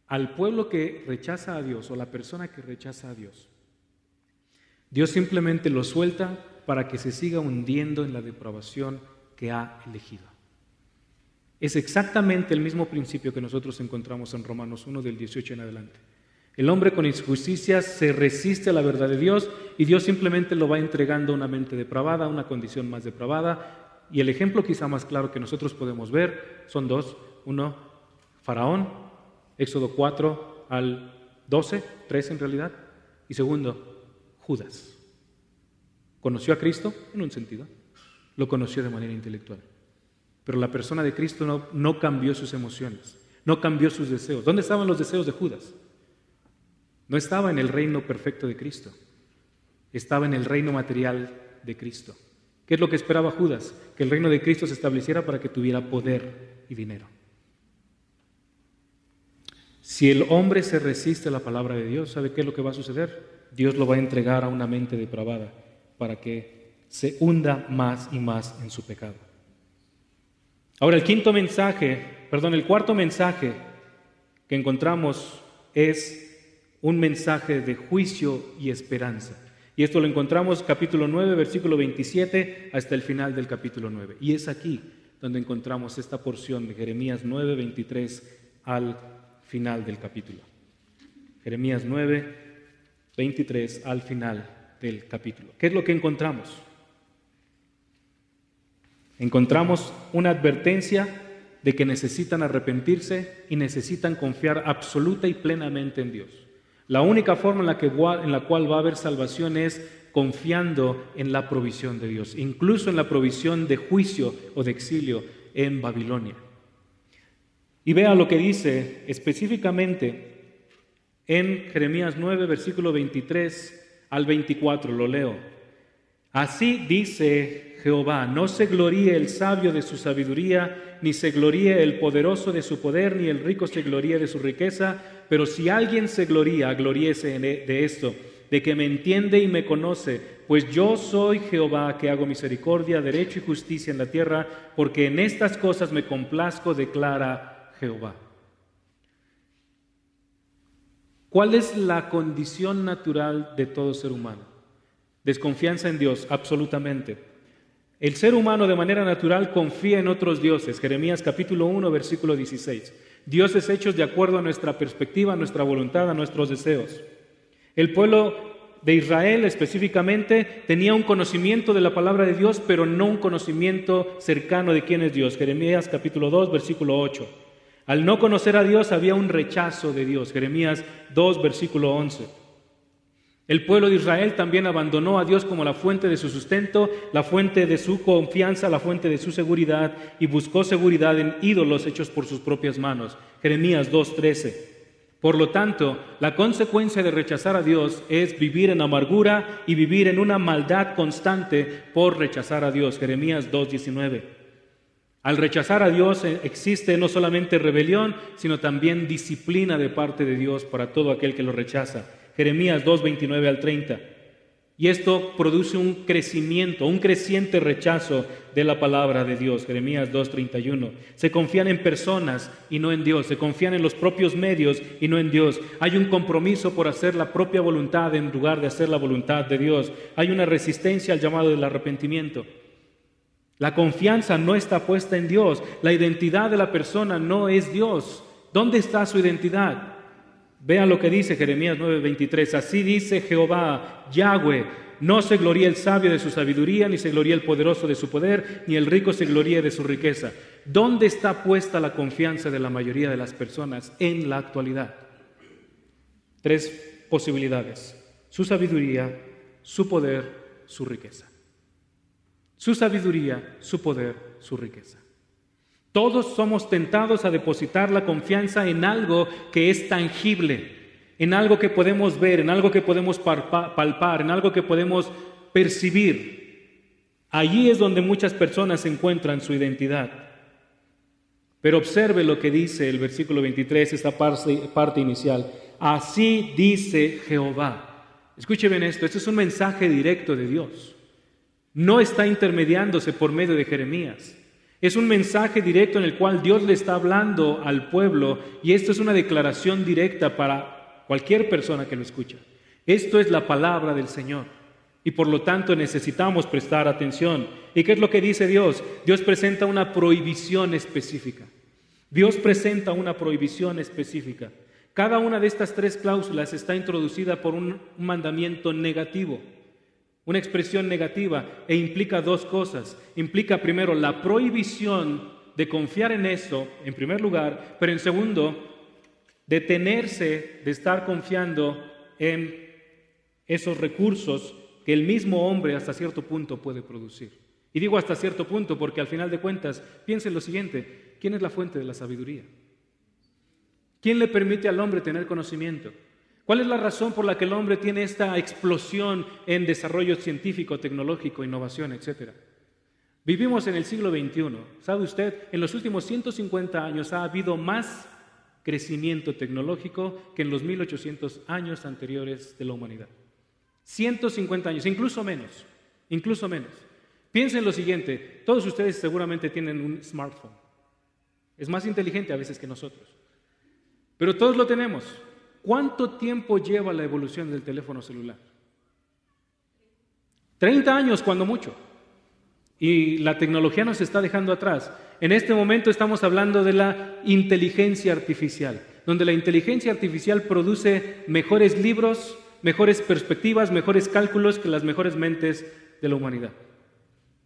al pueblo que rechaza a Dios, o la persona que rechaza a Dios, Dios simplemente lo suelta para que se siga hundiendo en la depravación que ha elegido. Es exactamente el mismo principio que nosotros encontramos en Romanos 1 del 18 en adelante. El hombre con injusticias se resiste a la verdad de Dios y Dios simplemente lo va entregando a una mente depravada, a una condición más depravada. Y el ejemplo quizá más claro que nosotros podemos ver son dos. Uno, Faraón, Éxodo 4 al 12, 13 en realidad. Y segundo, Judas. ¿Conoció a Cristo? En un sentido. Lo conoció de manera intelectual. Pero la persona de Cristo no cambió sus emociones, no cambió sus deseos. ¿Dónde estaban los deseos de Judas? No estaba en el reino perfecto de Cristo, estaba en el reino material de Cristo. ¿Qué es lo que esperaba Judas? Que el reino de Cristo se estableciera para que tuviera poder y dinero. Si el hombre se resiste a la palabra de Dios, ¿sabe qué es lo que va a suceder? Dios lo va a entregar a una mente depravada para que se hunda más y más en su pecado. Ahora el cuarto mensaje que encontramos es un mensaje de juicio y esperanza. Y esto lo encontramos capítulo 9, versículo 27 hasta el final del capítulo 9. Y es aquí donde encontramos esta porción de Jeremías 9, 23 al final del capítulo. Jeremías 9, 23 al final del capítulo. ¿Qué es lo que encontramos? Encontramos una advertencia de que necesitan arrepentirse y necesitan confiar absoluta y plenamente en Dios. La única forma en la cual va a haber salvación es confiando en la provisión de Dios, incluso en la provisión de juicio o de exilio en Babilonia. Y vea lo que dice específicamente en Jeremías 9, versículo 23 al 24, lo leo. Así dice Jehová: no se gloríe el sabio de su sabiduría, ni se gloríe el poderoso de su poder, ni el rico se gloríe de su riqueza, pero si alguien se gloría, gloríese de esto, de que me entiende y me conoce, pues yo soy Jehová que hago misericordia, derecho y justicia en la tierra, porque en estas cosas me complazco, declara Jehová. ¿Cuál es la condición natural de todo ser humano? Desconfianza en Dios, absolutamente. El ser humano de manera natural confía en otros dioses. Jeremías capítulo 1, versículo 16. Dioses hechos de acuerdo a nuestra perspectiva, a nuestra voluntad, a nuestros deseos. El pueblo de Israel específicamente tenía un conocimiento de la palabra de Dios, pero no un conocimiento cercano de quién es Dios. Jeremías capítulo 2, versículo 8. Al no conocer a Dios había un rechazo de Dios. Jeremías 2, versículo 11. El pueblo de Israel también abandonó a Dios como la fuente de su sustento, la fuente de su confianza, la fuente de su seguridad, y buscó seguridad en ídolos hechos por sus propias manos. Jeremías 2:13. Por lo tanto, la consecuencia de rechazar a Dios es vivir en amargura y vivir en una maldad constante por rechazar a Dios. Jeremías 2:19. Al rechazar a Dios existe no solamente rebelión, sino también disciplina de parte de Dios para todo aquel que lo rechaza. Jeremías 2:29 al 30. Y esto produce un crecimiento, un creciente rechazo de la palabra de Dios. Jeremías 2:31. Se confían en personas y no en Dios. Se confían en los propios medios y no en Dios. Hay un compromiso por hacer la propia voluntad en lugar de hacer la voluntad de Dios. Hay una resistencia al llamado del arrepentimiento. La confianza no está puesta en Dios. La identidad de la persona no es Dios. ¿Dónde está su identidad? Vean lo que dice Jeremías 9:23. Así dice Jehová, Yahweh: no se gloríe el sabio de su sabiduría, ni se gloríe el poderoso de su poder, ni el rico se gloríe de su riqueza. ¿Dónde está puesta la confianza de la mayoría de las personas en la actualidad? 3 posibilidades: su sabiduría, su poder, su riqueza. Su sabiduría, su poder, su riqueza. Todos somos tentados a depositar la confianza en algo que es tangible, en algo que podemos ver, en algo que podemos palpar, en algo que podemos percibir. Allí es donde muchas personas encuentran su identidad. Pero observe lo que dice el versículo 23, esta parte inicial. Así dice Jehová. Escuche bien esto, este es un mensaje directo de Dios. No está intermediándose por medio de Jeremías. Es un mensaje directo en el cual Dios le está hablando al pueblo, y esto es una declaración directa para cualquier persona que lo escucha. Esto es la palabra del Señor, y por lo tanto necesitamos prestar atención. ¿Y qué es lo que dice Dios? Dios presenta una prohibición específica. Dios presenta una prohibición específica. Cada una de estas 3 cláusulas está introducida por un mandamiento negativo, una expresión negativa, e implica 2 cosas. Implica primero la prohibición de confiar en eso, en primer lugar, pero en segundo, detenerse de estar confiando en esos recursos que el mismo hombre hasta cierto punto puede producir. Y digo hasta cierto punto porque al final de cuentas, piensen lo siguiente: ¿quién es la fuente de la sabiduría? ¿Quién le permite al hombre tener conocimiento? ¿Cuál es la razón por la que el hombre tiene esta explosión en desarrollo científico, tecnológico, innovación, etcétera? Vivimos en el siglo XXI. ¿Sabe usted? En los últimos 150 años ha habido más crecimiento tecnológico que en los 1800 años anteriores de la humanidad. 150 años, incluso menos. Piensen lo siguiente: todos ustedes seguramente tienen un smartphone. Es más inteligente a veces que nosotros, pero todos lo tenemos. ¿Cuánto tiempo lleva la evolución del teléfono celular? 30 años cuando mucho. Y la tecnología nos está dejando atrás. En este momento estamos hablando de la inteligencia artificial, donde la inteligencia artificial produce mejores libros, mejores perspectivas, mejores cálculos que las mejores mentes de la humanidad.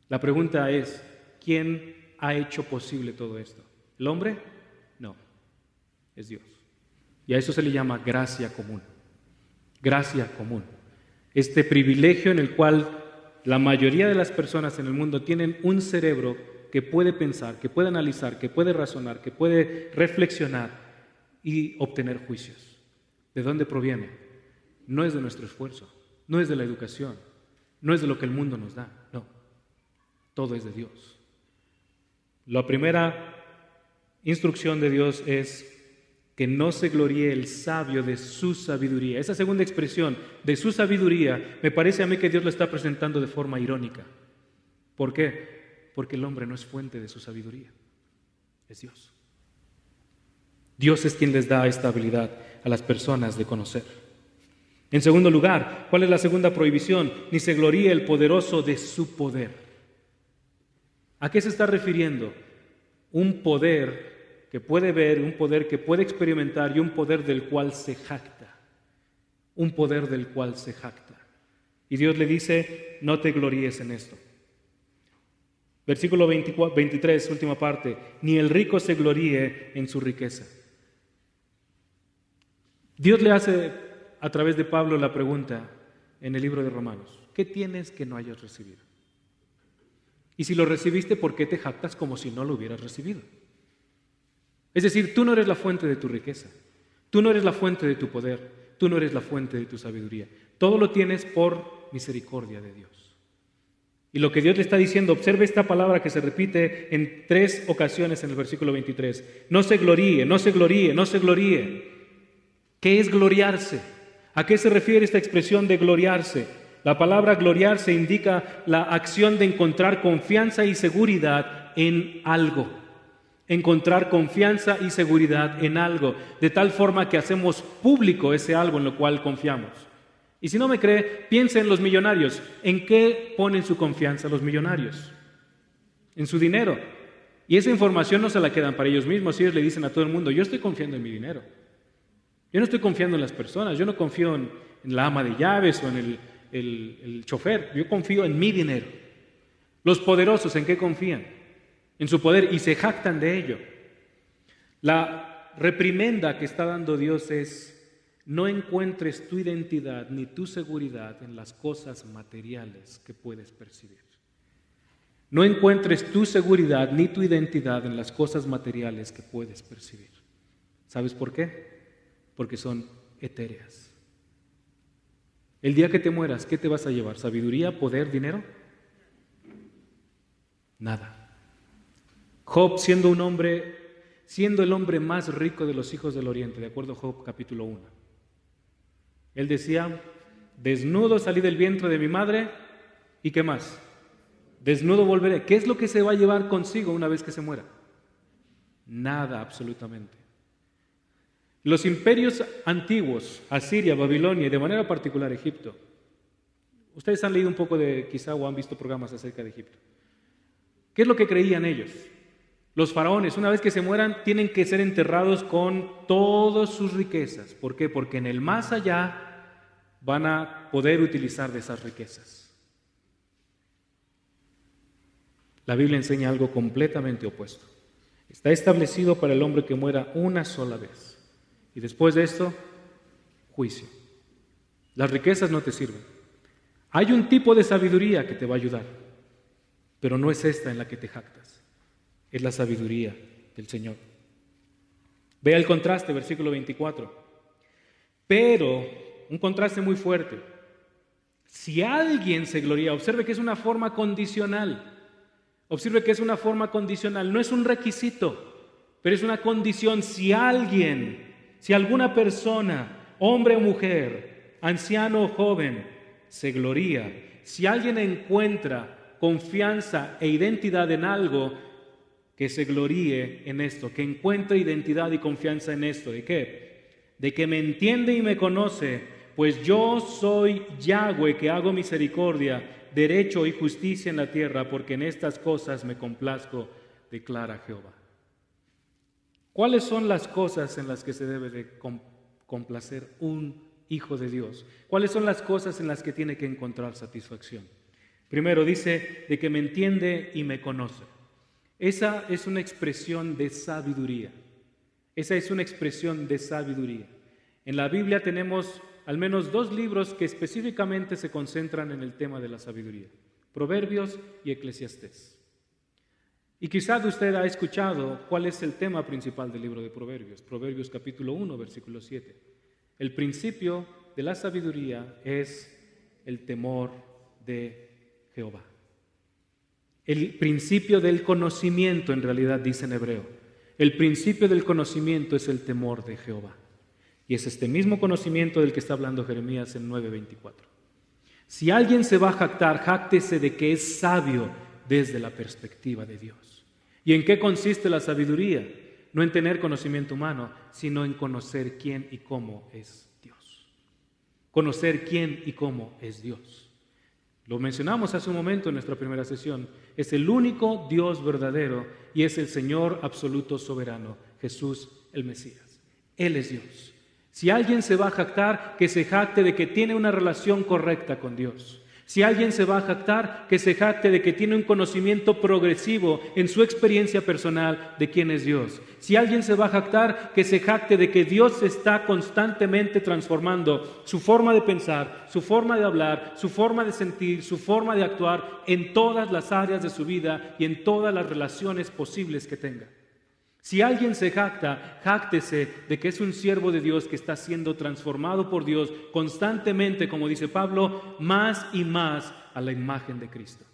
La pregunta es: ¿quién ha hecho posible todo esto? ¿El hombre? No, es Dios. Y a eso se le llama gracia común. Gracia común. Este privilegio en el cual la mayoría de las personas en el mundo tienen un cerebro que puede pensar, que puede analizar, que puede razonar, que puede reflexionar y obtener juicios. ¿De dónde proviene? No es de nuestro esfuerzo, no es de la educación, no es de lo que el mundo nos da, no. Todo es de Dios. La primera instrucción de Dios es que no se gloríe el sabio de su sabiduría. Esa segunda expresión, de su sabiduría, me parece a mí que Dios lo está presentando de forma irónica. ¿Por qué? Porque el hombre no es fuente de su sabiduría, es Dios. Dios es quien les da esta habilidad a las personas de conocer. En segundo lugar, ¿cuál es la segunda prohibición? Ni se gloríe el poderoso de su poder. ¿A qué se está refiriendo? Un poder que puede ver, un poder que puede experimentar y un poder del cual se jacta. Un poder del cual se jacta. Y Dios le dice: no te gloríes en esto. Versículo 23, última parte: ni el rico se gloríe en su riqueza. Dios le hace a través de Pablo la pregunta en el libro de Romanos: ¿qué tienes que no hayas recibido? Y si lo recibiste, ¿por qué te jactas como si no lo hubieras recibido? Es decir, tú no eres la fuente de tu riqueza, tú no eres la fuente de tu poder, tú no eres la fuente de tu sabiduría. Todo lo tienes por misericordia de Dios. Y lo que Dios le está diciendo, observe esta palabra que se repite en 3 ocasiones en el versículo 23. No se gloríe, no se gloríe, no se gloríe. ¿Qué es gloriarse? ¿A qué se refiere esta expresión de gloriarse? La palabra gloriarse indica la acción de encontrar confianza y seguridad en algo. Encontrar confianza y seguridad en algo, de tal forma que hacemos público ese algo en lo cual confiamos. Y si no me cree, piense en los millonarios. ¿En qué ponen su confianza los millonarios? En su dinero. Y esa información no se la quedan para ellos mismos. Ellos le dicen a todo el mundo: yo estoy confiando en mi dinero. Yo no estoy confiando en las personas. Yo no confío en la ama de llaves o en el chofer. Yo confío en mi dinero. Los poderosos, ¿en qué confían? En su poder, y se jactan de ello. La reprimenda que está dando Dios es: no encuentres tu identidad ni tu seguridad en las cosas materiales que puedes percibir. No encuentres tu seguridad ni tu identidad en las cosas materiales que puedes percibir. ¿Sabes por qué? Porque son etéreas. El día que te mueras, ¿qué te vas a llevar? ¿Sabiduría, poder, dinero? Nada. Job, siendo el hombre más rico de los hijos del oriente, de acuerdo a Job capítulo 1. Él decía: desnudo salí del vientre de mi madre, ¿y qué más? Desnudo volveré. ¿Qué es lo que se va a llevar consigo una vez que se muera? Nada, absolutamente. Los imperios antiguos, Asiria, Babilonia y de manera particular Egipto. Ustedes han leído un poco quizá o han visto programas acerca de Egipto. ¿Qué es lo que creían ellos? Los faraones, una vez que se mueran, tienen que ser enterrados con todas sus riquezas. ¿Por qué? Porque en el más allá van a poder utilizar de esas riquezas. La Biblia enseña algo completamente opuesto. Está establecido para el hombre que muera una sola vez. Y después de esto, juicio. Las riquezas no te sirven. Hay un tipo de sabiduría que te va a ayudar, pero no es esta en la que te jactas. Es la sabiduría del Señor. Vea el contraste, versículo 24. Pero, un contraste muy fuerte. Si alguien se gloría, observe que es una forma condicional. Observe que es una forma condicional, no es un requisito, pero es una condición. Si alguna persona, hombre o mujer, anciano o joven, se gloría, si alguien encuentra confianza e identidad en algo, que se gloríe en esto, que encuentre identidad y confianza en esto. ¿De qué? De que me entiende y me conoce, pues yo soy Yahweh que hago misericordia, derecho y justicia en la tierra, porque en estas cosas me complazco, declara Jehová. ¿Cuáles son las cosas en las que se debe de complacer un hijo de Dios? ¿Cuáles son las cosas en las que tiene que encontrar satisfacción? Primero dice, de que me entiende y me conoce. Esa es una expresión de sabiduría. Esa es una expresión de sabiduría. En la Biblia tenemos al menos 2 libros que específicamente se concentran en el tema de la sabiduría: Proverbios y Eclesiastés. Y quizás usted ha escuchado cuál es el tema principal del libro de Proverbios. Proverbios capítulo 1, versículo 7. El principio de la sabiduría es el temor de Jehová. El principio del conocimiento, en realidad dice en hebreo. El principio del conocimiento es el temor de Jehová. Y es este mismo conocimiento del que está hablando Jeremías en 9:24. Si alguien se va a jactar, jáctese de que es sabio desde la perspectiva de Dios. ¿Y en qué consiste la sabiduría? No en tener conocimiento humano, sino en conocer quién y cómo es Dios. Conocer quién y cómo es Dios. Lo mencionamos hace un momento en nuestra primera sesión. Es el único Dios verdadero y es el Señor absoluto soberano, Jesús el Mesías. Él es Dios. Si alguien se va a jactar, que se jacte de que tiene una relación correcta con Dios. Si alguien se va a jactar, que se jacte de que tiene un conocimiento progresivo en su experiencia personal de quién es Dios. Si alguien se va a jactar, que se jacte de que Dios está constantemente transformando su forma de pensar, su forma de hablar, su forma de sentir, su forma de actuar en todas las áreas de su vida y en todas las relaciones posibles que tenga. Si alguien se jacta, jáctese de que es un siervo de Dios que está siendo transformado por Dios constantemente, como dice Pablo, más y más a la imagen de Cristo.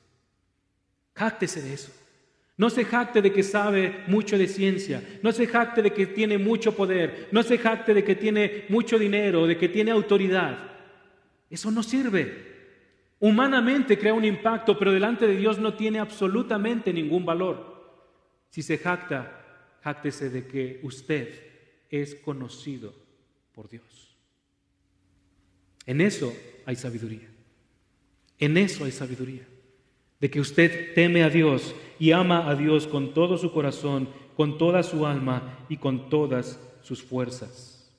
Jáctese de eso. No se jacte de que sabe mucho de ciencia, no se jacte de que tiene mucho poder, no se jacte de que tiene mucho dinero, de que tiene autoridad. Eso no sirve. Humanamente crea un impacto, pero delante de Dios no tiene absolutamente ningún valor. Si se jacta, jáctese de que usted es conocido por Dios. En eso hay sabiduría. En eso hay sabiduría. De que usted teme a Dios y ama a Dios con todo su corazón, con toda su alma y con todas sus fuerzas.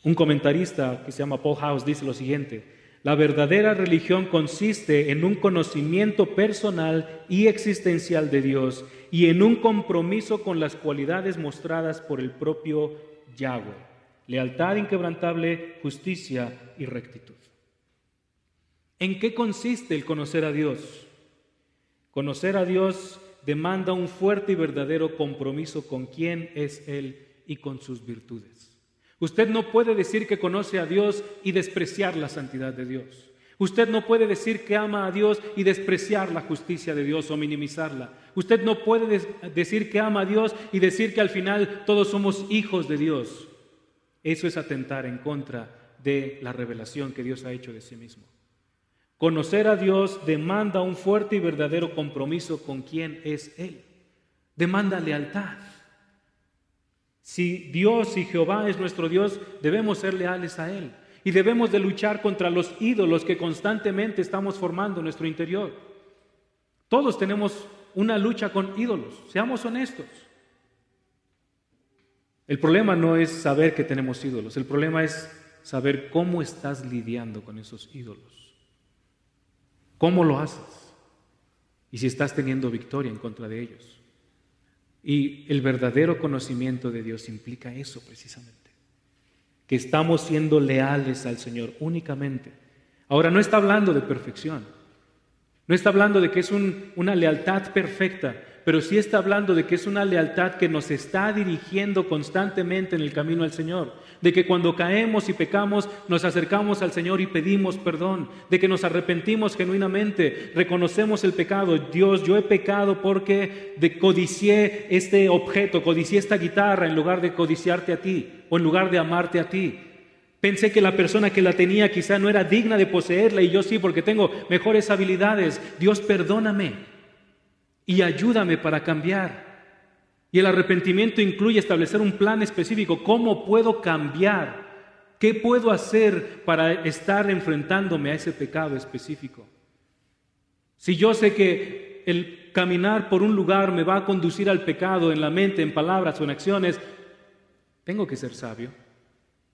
Un comentarista que se llama Paul House dice lo siguiente: la verdadera religión consiste en un conocimiento personal y existencial de Dios y en un compromiso con las cualidades mostradas por el propio Yahweh: lealtad inquebrantable, justicia y rectitud. ¿En qué consiste el conocer a Dios? Conocer a Dios demanda un fuerte y verdadero compromiso con quién es Él y con sus virtudes. Usted no puede decir que conoce a Dios y despreciar la santidad de Dios. Usted no puede decir que ama a Dios y despreciar la justicia de Dios o minimizarla. Usted no puede decir que ama a Dios y decir que al final todos somos hijos de Dios. Eso es atentar en contra de la revelación que Dios ha hecho de sí mismo. Conocer a Dios demanda un fuerte y verdadero compromiso con quien es Él. Demanda lealtad. Si Dios y Jehová es nuestro Dios, debemos ser leales a Él. Y debemos de luchar contra los ídolos que constantemente estamos formando en nuestro interior. Todos tenemos una lucha con ídolos, seamos honestos. El problema no es saber que tenemos ídolos, el problema es saber cómo estás lidiando con esos ídolos. ¿Cómo lo haces? Y si estás teniendo victoria en contra de ellos. Y el verdadero conocimiento de Dios implica eso precisamente. Que estamos siendo leales al Señor únicamente. Ahora, no está hablando de perfección. No está hablando de que es una lealtad perfecta, pero sí está hablando de que es una lealtad que nos está dirigiendo constantemente en el camino al Señor. De que cuando caemos y pecamos, nos acercamos al Señor y pedimos perdón. De que nos arrepentimos genuinamente, reconocemos el pecado. Dios, yo he pecado porque codicié este objeto, codicié esta guitarra en lugar de codiciarte a ti o en lugar de amarte a ti. Pensé que la persona que la tenía quizá no era digna de poseerla y yo sí porque tengo mejores habilidades. Dios, perdóname y ayúdame para cambiar. Y el arrepentimiento incluye establecer un plan específico. ¿Cómo puedo cambiar? ¿Qué puedo hacer para estar enfrentándome a ese pecado específico? Si yo sé que el caminar por un lugar me va a conducir al pecado en la mente, en palabras o en acciones, tengo que ser sabio.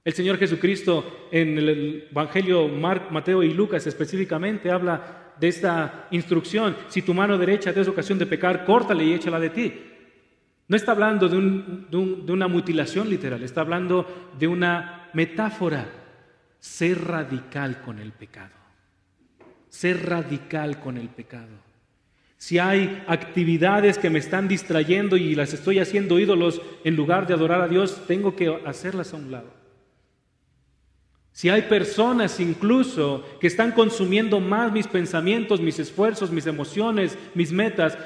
El Señor Jesucristo en el Evangelio Mateo y Lucas específicamente habla de esta instrucción. Si tu mano derecha te es ocasión de pecar, córtale y échala de ti. No está hablando de una mutilación literal, está hablando de una metáfora. Ser radical con el pecado. Ser radical con el pecado. Si hay actividades que me están distrayendo y las estoy haciendo ídolos en lugar de adorar a Dios, tengo que hacerlas a un lado. Si hay personas incluso que están consumiendo más mis pensamientos, mis esfuerzos, mis emociones, mis metas,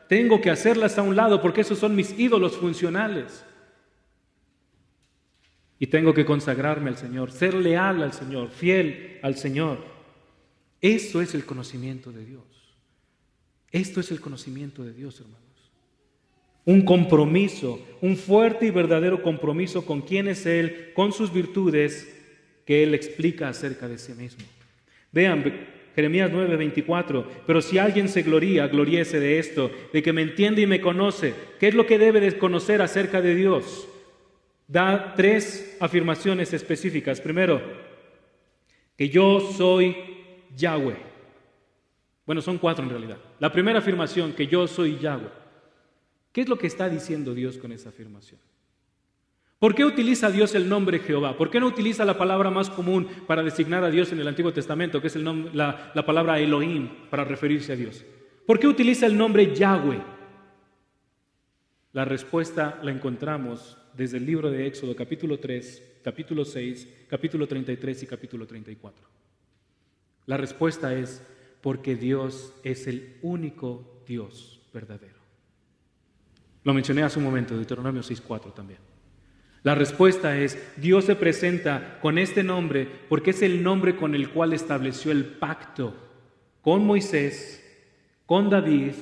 tengo que hacerlas a un lado porque esos son mis ídolos funcionales. Y tengo que consagrarme al Señor, ser leal al Señor, fiel al Señor. Eso es el conocimiento de Dios. Esto es el conocimiento de Dios, hermanos. Un compromiso, un fuerte y verdadero compromiso con quién es Él, con sus virtudes que Él explica acerca de sí mismo. Vean, Jeremías 9:24, pero si alguien se gloría, gloríese de esto, de que me entiende y me conoce. ¿Qué es lo que debe de conocer acerca de Dios? Da 3 afirmaciones específicas. Primero, que yo soy Yahweh. Bueno, son 4 en realidad. La primera afirmación, que yo soy Yahweh. ¿Qué es lo que está diciendo Dios con esa afirmación? ¿Por qué utiliza Dios el nombre Jehová? ¿Por qué no utiliza la palabra más común para designar a Dios en el Antiguo Testamento, que es la palabra Elohim, para referirse a Dios? ¿Por qué utiliza el nombre Yahweh? La respuesta la encontramos desde el libro de Éxodo, capítulo 3, capítulo 6, capítulo 33 y capítulo 34. La respuesta es porque Dios es el único Dios verdadero. Lo mencioné hace un momento, Deuteronomio 6:4 también. La respuesta es, Dios se presenta con este nombre porque es el nombre con el cual estableció el pacto con Moisés, con David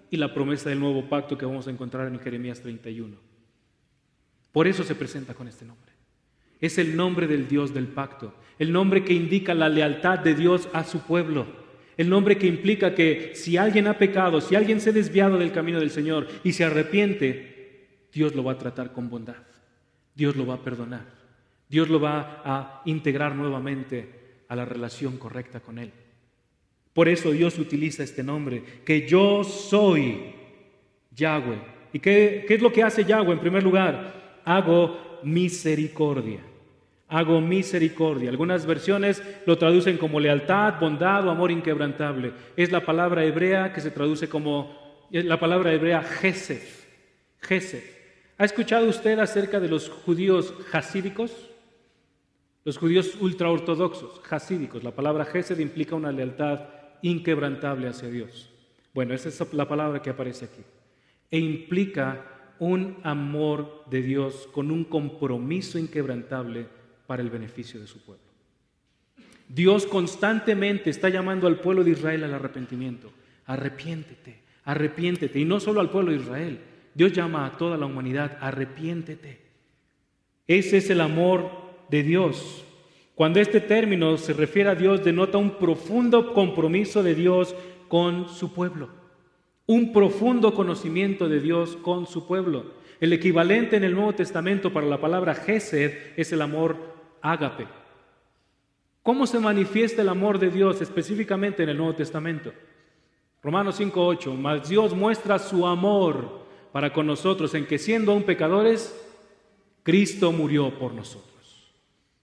y la promesa del nuevo pacto que vamos a encontrar en Jeremías 31. Por eso se presenta con este nombre. Es el nombre del Dios del pacto, el nombre que indica la lealtad de Dios a su pueblo, el nombre que implica que si alguien ha pecado, si alguien se ha desviado del camino del Señor y se arrepiente, Dios lo va a tratar con bondad. Dios lo va a perdonar. Dios lo va a integrar nuevamente a la relación correcta con Él. Por eso Dios utiliza este nombre, que yo soy Yahweh. ¿Y qué es lo que hace Yahweh? En primer lugar, hago misericordia. Hago misericordia. Algunas versiones lo traducen como lealtad, bondad o amor inquebrantable. Es la palabra hebrea que se traduce como la palabra hebrea Gesed. Gesed. ¿Ha escuchado usted acerca de los judíos hasídicos? Los judíos ultraortodoxos, hasídicos. La palabra Gesed implica una lealtad inquebrantable hacia Dios. Bueno, esa es la palabra que aparece aquí. E implica un amor de Dios con un compromiso inquebrantable para el beneficio de su pueblo. Dios constantemente está llamando al pueblo de Israel al arrepentimiento. Arrepiéntete, arrepiéntete. Y no solo al pueblo de Israel. Dios llama a toda la humanidad, arrepiéntete. Ese es el amor de Dios. Cuando este término se refiere a Dios, denota un profundo compromiso de Dios con su pueblo. Un profundo conocimiento de Dios con su pueblo. El equivalente en el Nuevo Testamento para la palabra Gesed es el amor ágape. ¿Cómo se manifiesta el amor de Dios específicamente en el Nuevo Testamento? Romanos 5:8, mas Dios muestra su amor para con nosotros en que siendo aún pecadores, Cristo murió por nosotros.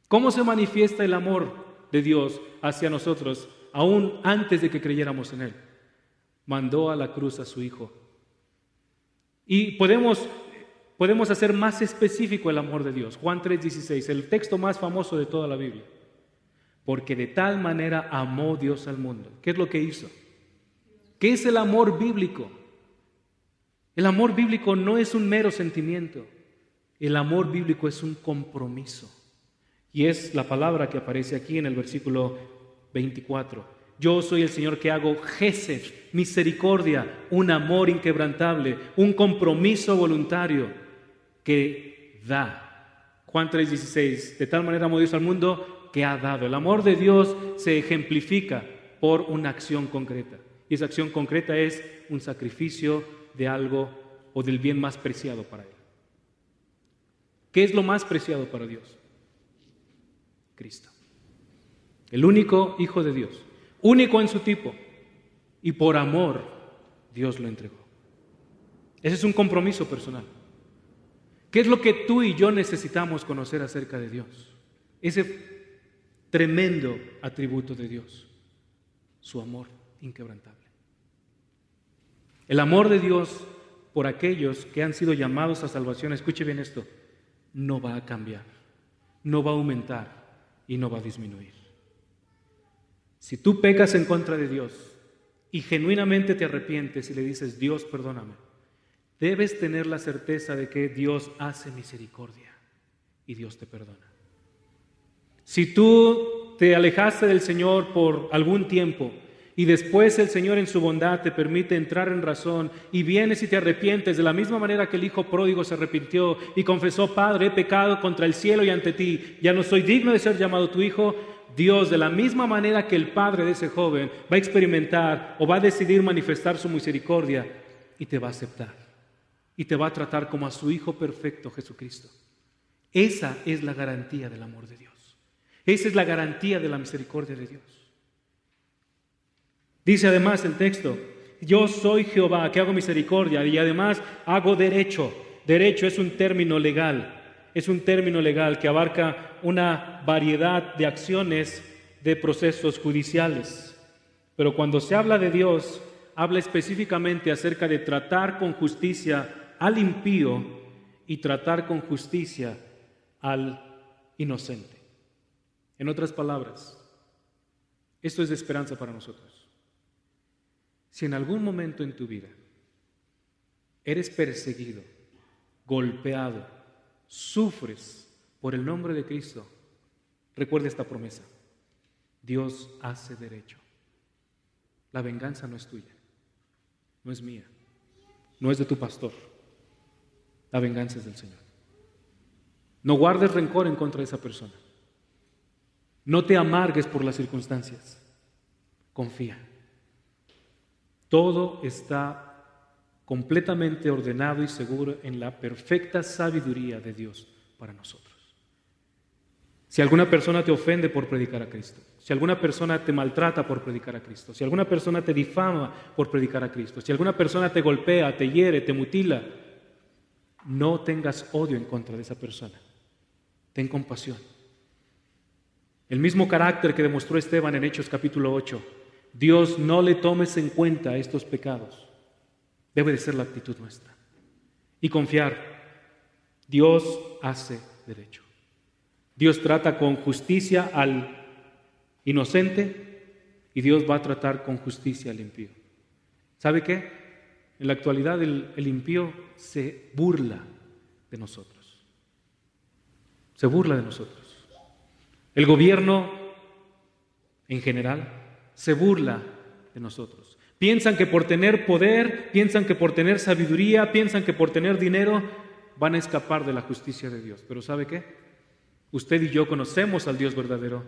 ¿Cómo se manifiesta el amor de Dios hacia nosotros aún antes de que creyéramos en Él? Mandó a la cruz a su Hijo. Y podemos hacer más específico el amor de Dios. Juan 3:16, el texto más famoso de toda la Biblia. Porque de tal manera amó Dios al mundo. ¿Qué es lo que hizo? ¿Qué es el amor bíblico? El amor bíblico no es un mero sentimiento. El amor bíblico es un compromiso. Y es la palabra que aparece aquí en el versículo 24. Yo soy el Señor que hago gesed, misericordia, un amor inquebrantable, un compromiso voluntario que da. Juan 3:16, de tal manera amó Dios al mundo que ha dado. El amor de Dios se ejemplifica por una acción concreta. Y esa acción concreta es un sacrificio de algo o del bien más preciado para Él. ¿Qué es lo más preciado para Dios? Cristo. El único Hijo de Dios, único en su tipo, y por amor Dios lo entregó. Ese es un compromiso personal. ¿Qué es lo que tú y yo necesitamos conocer acerca de Dios? Ese tremendo atributo de Dios, su amor inquebrantable. El amor de Dios por aquellos que han sido llamados a salvación, escuche bien esto, no va a cambiar, no va a aumentar y no va a disminuir. Si tú pecas en contra de Dios y genuinamente te arrepientes y le dices, Dios, perdóname, debes tener la certeza de que Dios hace misericordia y Dios te perdona. Si tú te alejaste del Señor por algún tiempo y después el Señor en su bondad te permite entrar en razón y vienes y te arrepientes de la misma manera que el hijo pródigo se arrepintió y confesó, Padre, he pecado contra el cielo y ante ti, ya no soy digno de ser llamado tu hijo, Dios, de la misma manera que el padre de ese joven, va a experimentar o va a decidir manifestar su misericordia y te va a aceptar y te va a tratar como a su Hijo perfecto, Jesucristo. Esa es la garantía del amor de Dios. Esa es la garantía de la misericordia de Dios. Dice además el texto, yo soy Jehová que hago misericordia y además hago derecho. Derecho es un término legal. Es un término legal que abarca una variedad de acciones de procesos judiciales. Pero cuando se habla de Dios, habla específicamente acerca de tratar con justicia al impío y tratar con justicia al inocente. En otras palabras, esto es de esperanza para nosotros. Si en algún momento en tu vida eres perseguido, golpeado, sufres por el nombre de Cristo, recuerda esta promesa. Dios hace derecho. La venganza no es tuya, no es mía, no es de tu pastor. La venganza es del Señor. No guardes rencor en contra de esa persona. No te amargues por las circunstancias. Confía. Todo está completamente ordenado y seguro en la perfecta sabiduría de Dios para nosotros. Si alguna persona te ofende por predicar a Cristo, si alguna persona te maltrata por predicar a Cristo, si alguna persona te difama por predicar a Cristo, si alguna persona te golpea, te hiere, te mutila, no tengas odio en contra de esa persona. Ten compasión. El mismo carácter que demostró Esteban en Hechos capítulo 8. Dios, no le tomes en cuenta estos pecados. Debe de ser la actitud nuestra. Y confiar. Dios hace derecho. Dios trata con justicia al inocente y Dios va a tratar con justicia al impío. ¿Sabe qué? En la actualidad el impío se burla de nosotros. Se burla de nosotros. El gobierno en general, se burla de nosotros. Piensan que por tener poder, piensan que por tener sabiduría, piensan que por tener dinero van a escapar de la justicia de Dios. Pero ¿sabe qué? Usted y yo conocemos al Dios verdadero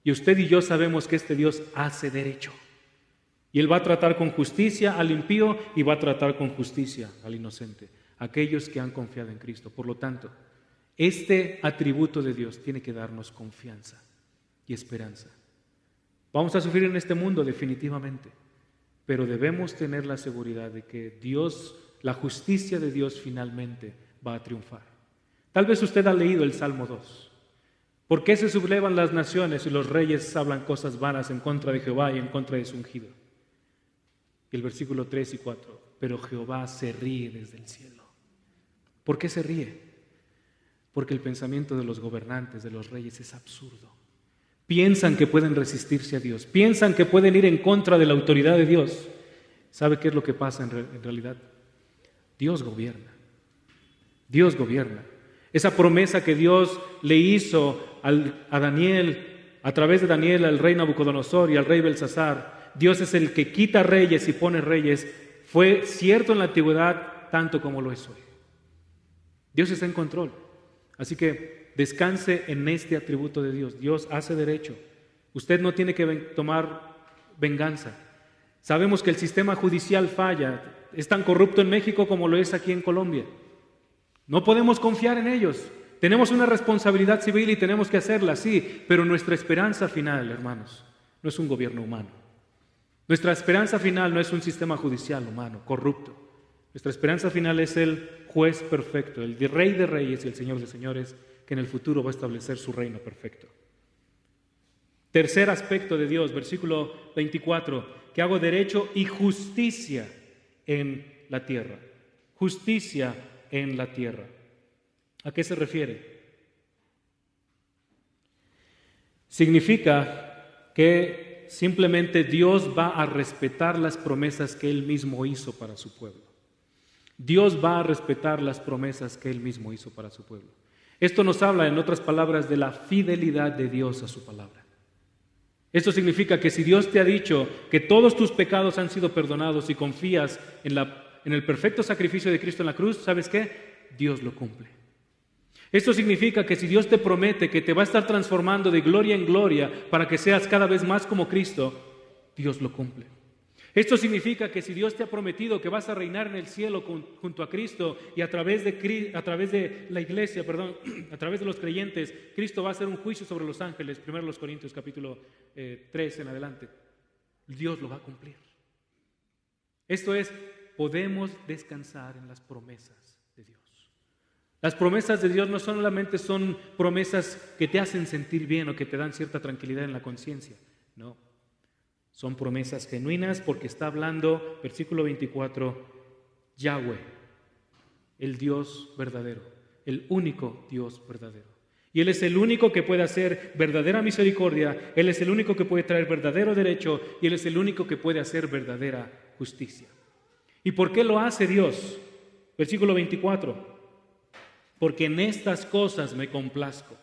y usted y yo sabemos que este Dios hace derecho. Y Él va a tratar con justicia al impío y va a tratar con justicia al inocente, aquellos que han confiado en Cristo. Por lo tanto, este atributo de Dios tiene que darnos confianza y esperanza. Vamos a sufrir en este mundo definitivamente, pero debemos tener la seguridad de que Dios, la justicia de Dios finalmente va a triunfar. Tal vez usted ha leído el Salmo 2. ¿Por qué se sublevan las naciones y los reyes hablan cosas vanas en contra de Jehová y en contra de su ungido? Y el versículo 3 y 4, pero Jehová se ríe desde el cielo. ¿Por qué se ríe? Porque el pensamiento de los gobernantes, de los reyes, es absurdo. Piensan que pueden resistirse a Dios, piensan que pueden ir en contra de la autoridad de Dios. ¿Sabe qué es lo que pasa en realidad? Dios gobierna. Dios gobierna. Esa promesa que Dios le hizo a Daniel, a través de Daniel al rey Nabucodonosor y al rey Belsasar, Dios es el que quita reyes y pone reyes, fue cierto en la antigüedad tanto como lo es hoy. Dios está en control. Así que descanse en este atributo de Dios. Dios hace derecho. Usted no tiene que tomar venganza. Sabemos que el sistema judicial falla. Es tan corrupto en México como lo es aquí en Colombia. No podemos confiar en ellos. Tenemos una responsabilidad civil y tenemos que hacerla, sí, pero nuestra esperanza final, hermanos, no es un gobierno humano. Nuestra esperanza final no es un sistema judicial humano, corrupto. Nuestra esperanza final es el juez perfecto, el rey de reyes y el señor de señores, que en el futuro va a establecer su reino perfecto. Tercer aspecto de Dios, versículo 24, que hago derecho y justicia en la tierra. Justicia en la tierra. ¿A qué se refiere? Significa que simplemente Dios va a respetar las promesas que Él mismo hizo para su pueblo. Dios va a respetar las promesas que Él mismo hizo para su pueblo. Esto nos habla, en otras palabras, de la fidelidad de Dios a su palabra. Esto significa que si Dios te ha dicho que todos tus pecados han sido perdonados y confías en el perfecto sacrificio de Cristo en la cruz, ¿sabes qué? Dios lo cumple. Esto significa que si Dios te promete que te va a estar transformando de gloria en gloria para que seas cada vez más como Cristo, Dios lo cumple. Esto significa que si Dios te ha prometido que vas a reinar en el cielo junto a Cristo y a través de la iglesia, a través de los creyentes, Cristo va a hacer un juicio sobre los ángeles, 1 Corintios capítulo 3 en adelante, Dios lo va a cumplir. Esto es, podemos descansar en las promesas de Dios. Las promesas de Dios no solamente son promesas que te hacen sentir bien o que te dan cierta tranquilidad en la conciencia, no. Son promesas genuinas porque está hablando, versículo 24, Yahweh, el Dios verdadero, el único Dios verdadero. Y Él es el único que puede hacer verdadera misericordia, Él es el único que puede traer verdadero derecho y Él es el único que puede hacer verdadera justicia. ¿Y por qué lo hace Dios? Versículo 24, porque en estas cosas me complazco.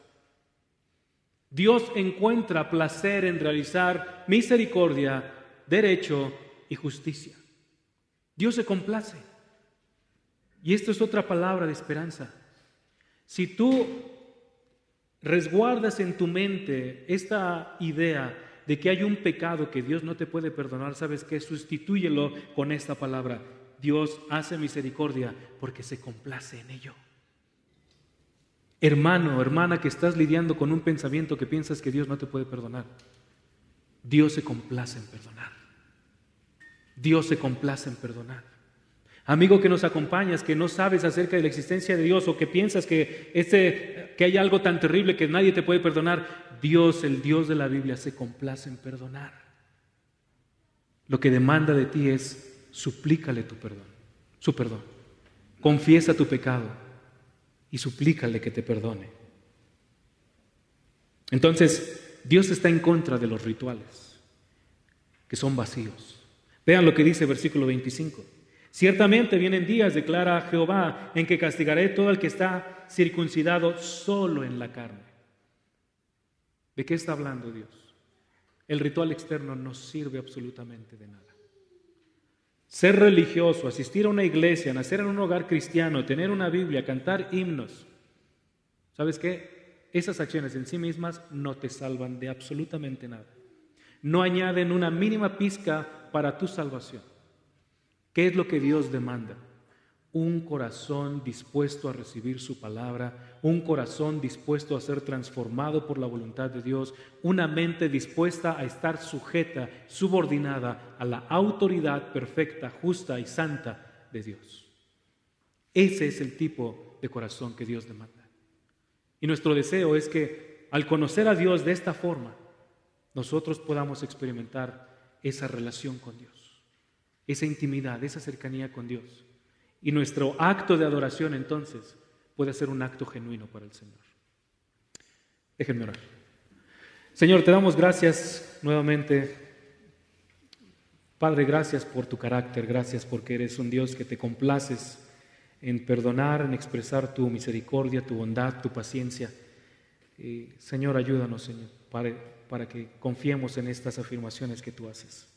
Dios encuentra placer en realizar misericordia, derecho y justicia. Dios se complace. Y esto es otra palabra de esperanza. Si tú resguardas en tu mente esta idea de que hay un pecado que Dios no te puede perdonar, ¿sabes qué? Sustitúyelo con esta palabra. Dios hace misericordia porque se complace en ello. Hermano, hermana, que estás lidiando con un pensamiento que piensas que Dios no te puede perdonar, Dios se complace en perdonar. Dios se complace en perdonar. Amigo que nos acompañas, que no sabes acerca de la existencia de Dios o que piensas que hay algo tan terrible que nadie te puede perdonar, Dios, el Dios de la Biblia, se complace en perdonar. Lo que demanda de ti es suplícale su perdón. Confiesa tu pecado y suplícale que te perdone. Entonces, Dios está en contra de los rituales, que son vacíos. Vean lo que dice versículo 25. Ciertamente vienen días, declara Jehová, en que castigaré todo el que está circuncidado solo en la carne. ¿De qué está hablando Dios? el ritual externo no sirve absolutamente de nada. Ser religioso, asistir a una iglesia, nacer en un hogar cristiano, tener una Biblia, cantar himnos, ¿sabes qué? Esas acciones en sí mismas no te salvan de absolutamente nada. No añaden una mínima pizca para tu salvación. ¿Qué es lo que Dios demanda? Un corazón dispuesto a recibir su palabra, un corazón dispuesto a ser transformado por la voluntad de Dios, una mente dispuesta a estar sujeta, subordinada a la autoridad perfecta, justa y santa de Dios. Ese es el tipo de corazón que Dios demanda. Y nuestro deseo es que al conocer a Dios de esta forma, nosotros podamos experimentar esa relación con Dios, esa intimidad, esa cercanía con Dios. Y nuestro acto de adoración entonces puede ser un acto genuino para el Señor. Déjenme orar. Señor, te damos gracias nuevamente. Padre, gracias por tu carácter, gracias porque eres un Dios que te complaces en perdonar, en expresar tu misericordia, tu bondad, tu paciencia. Señor, ayúdanos, Señor, para que confiemos en estas afirmaciones que tú haces.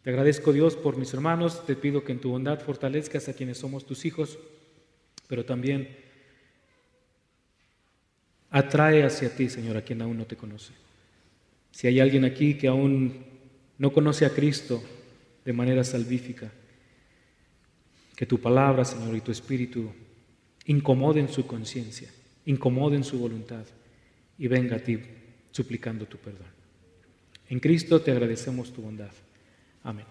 Te agradezco, Dios, por mis hermanos. Te pido que en tu bondad fortalezcas a quienes somos tus hijos, pero también atrae hacia ti, Señor, a quien aún no te conoce. Si hay alguien aquí que aún no conoce a Cristo de manera salvífica, que tu palabra, Señor, y tu Espíritu incomoden su conciencia, incomoden su voluntad y venga a ti suplicando tu perdón. En Cristo te agradecemos tu bondad. Amén.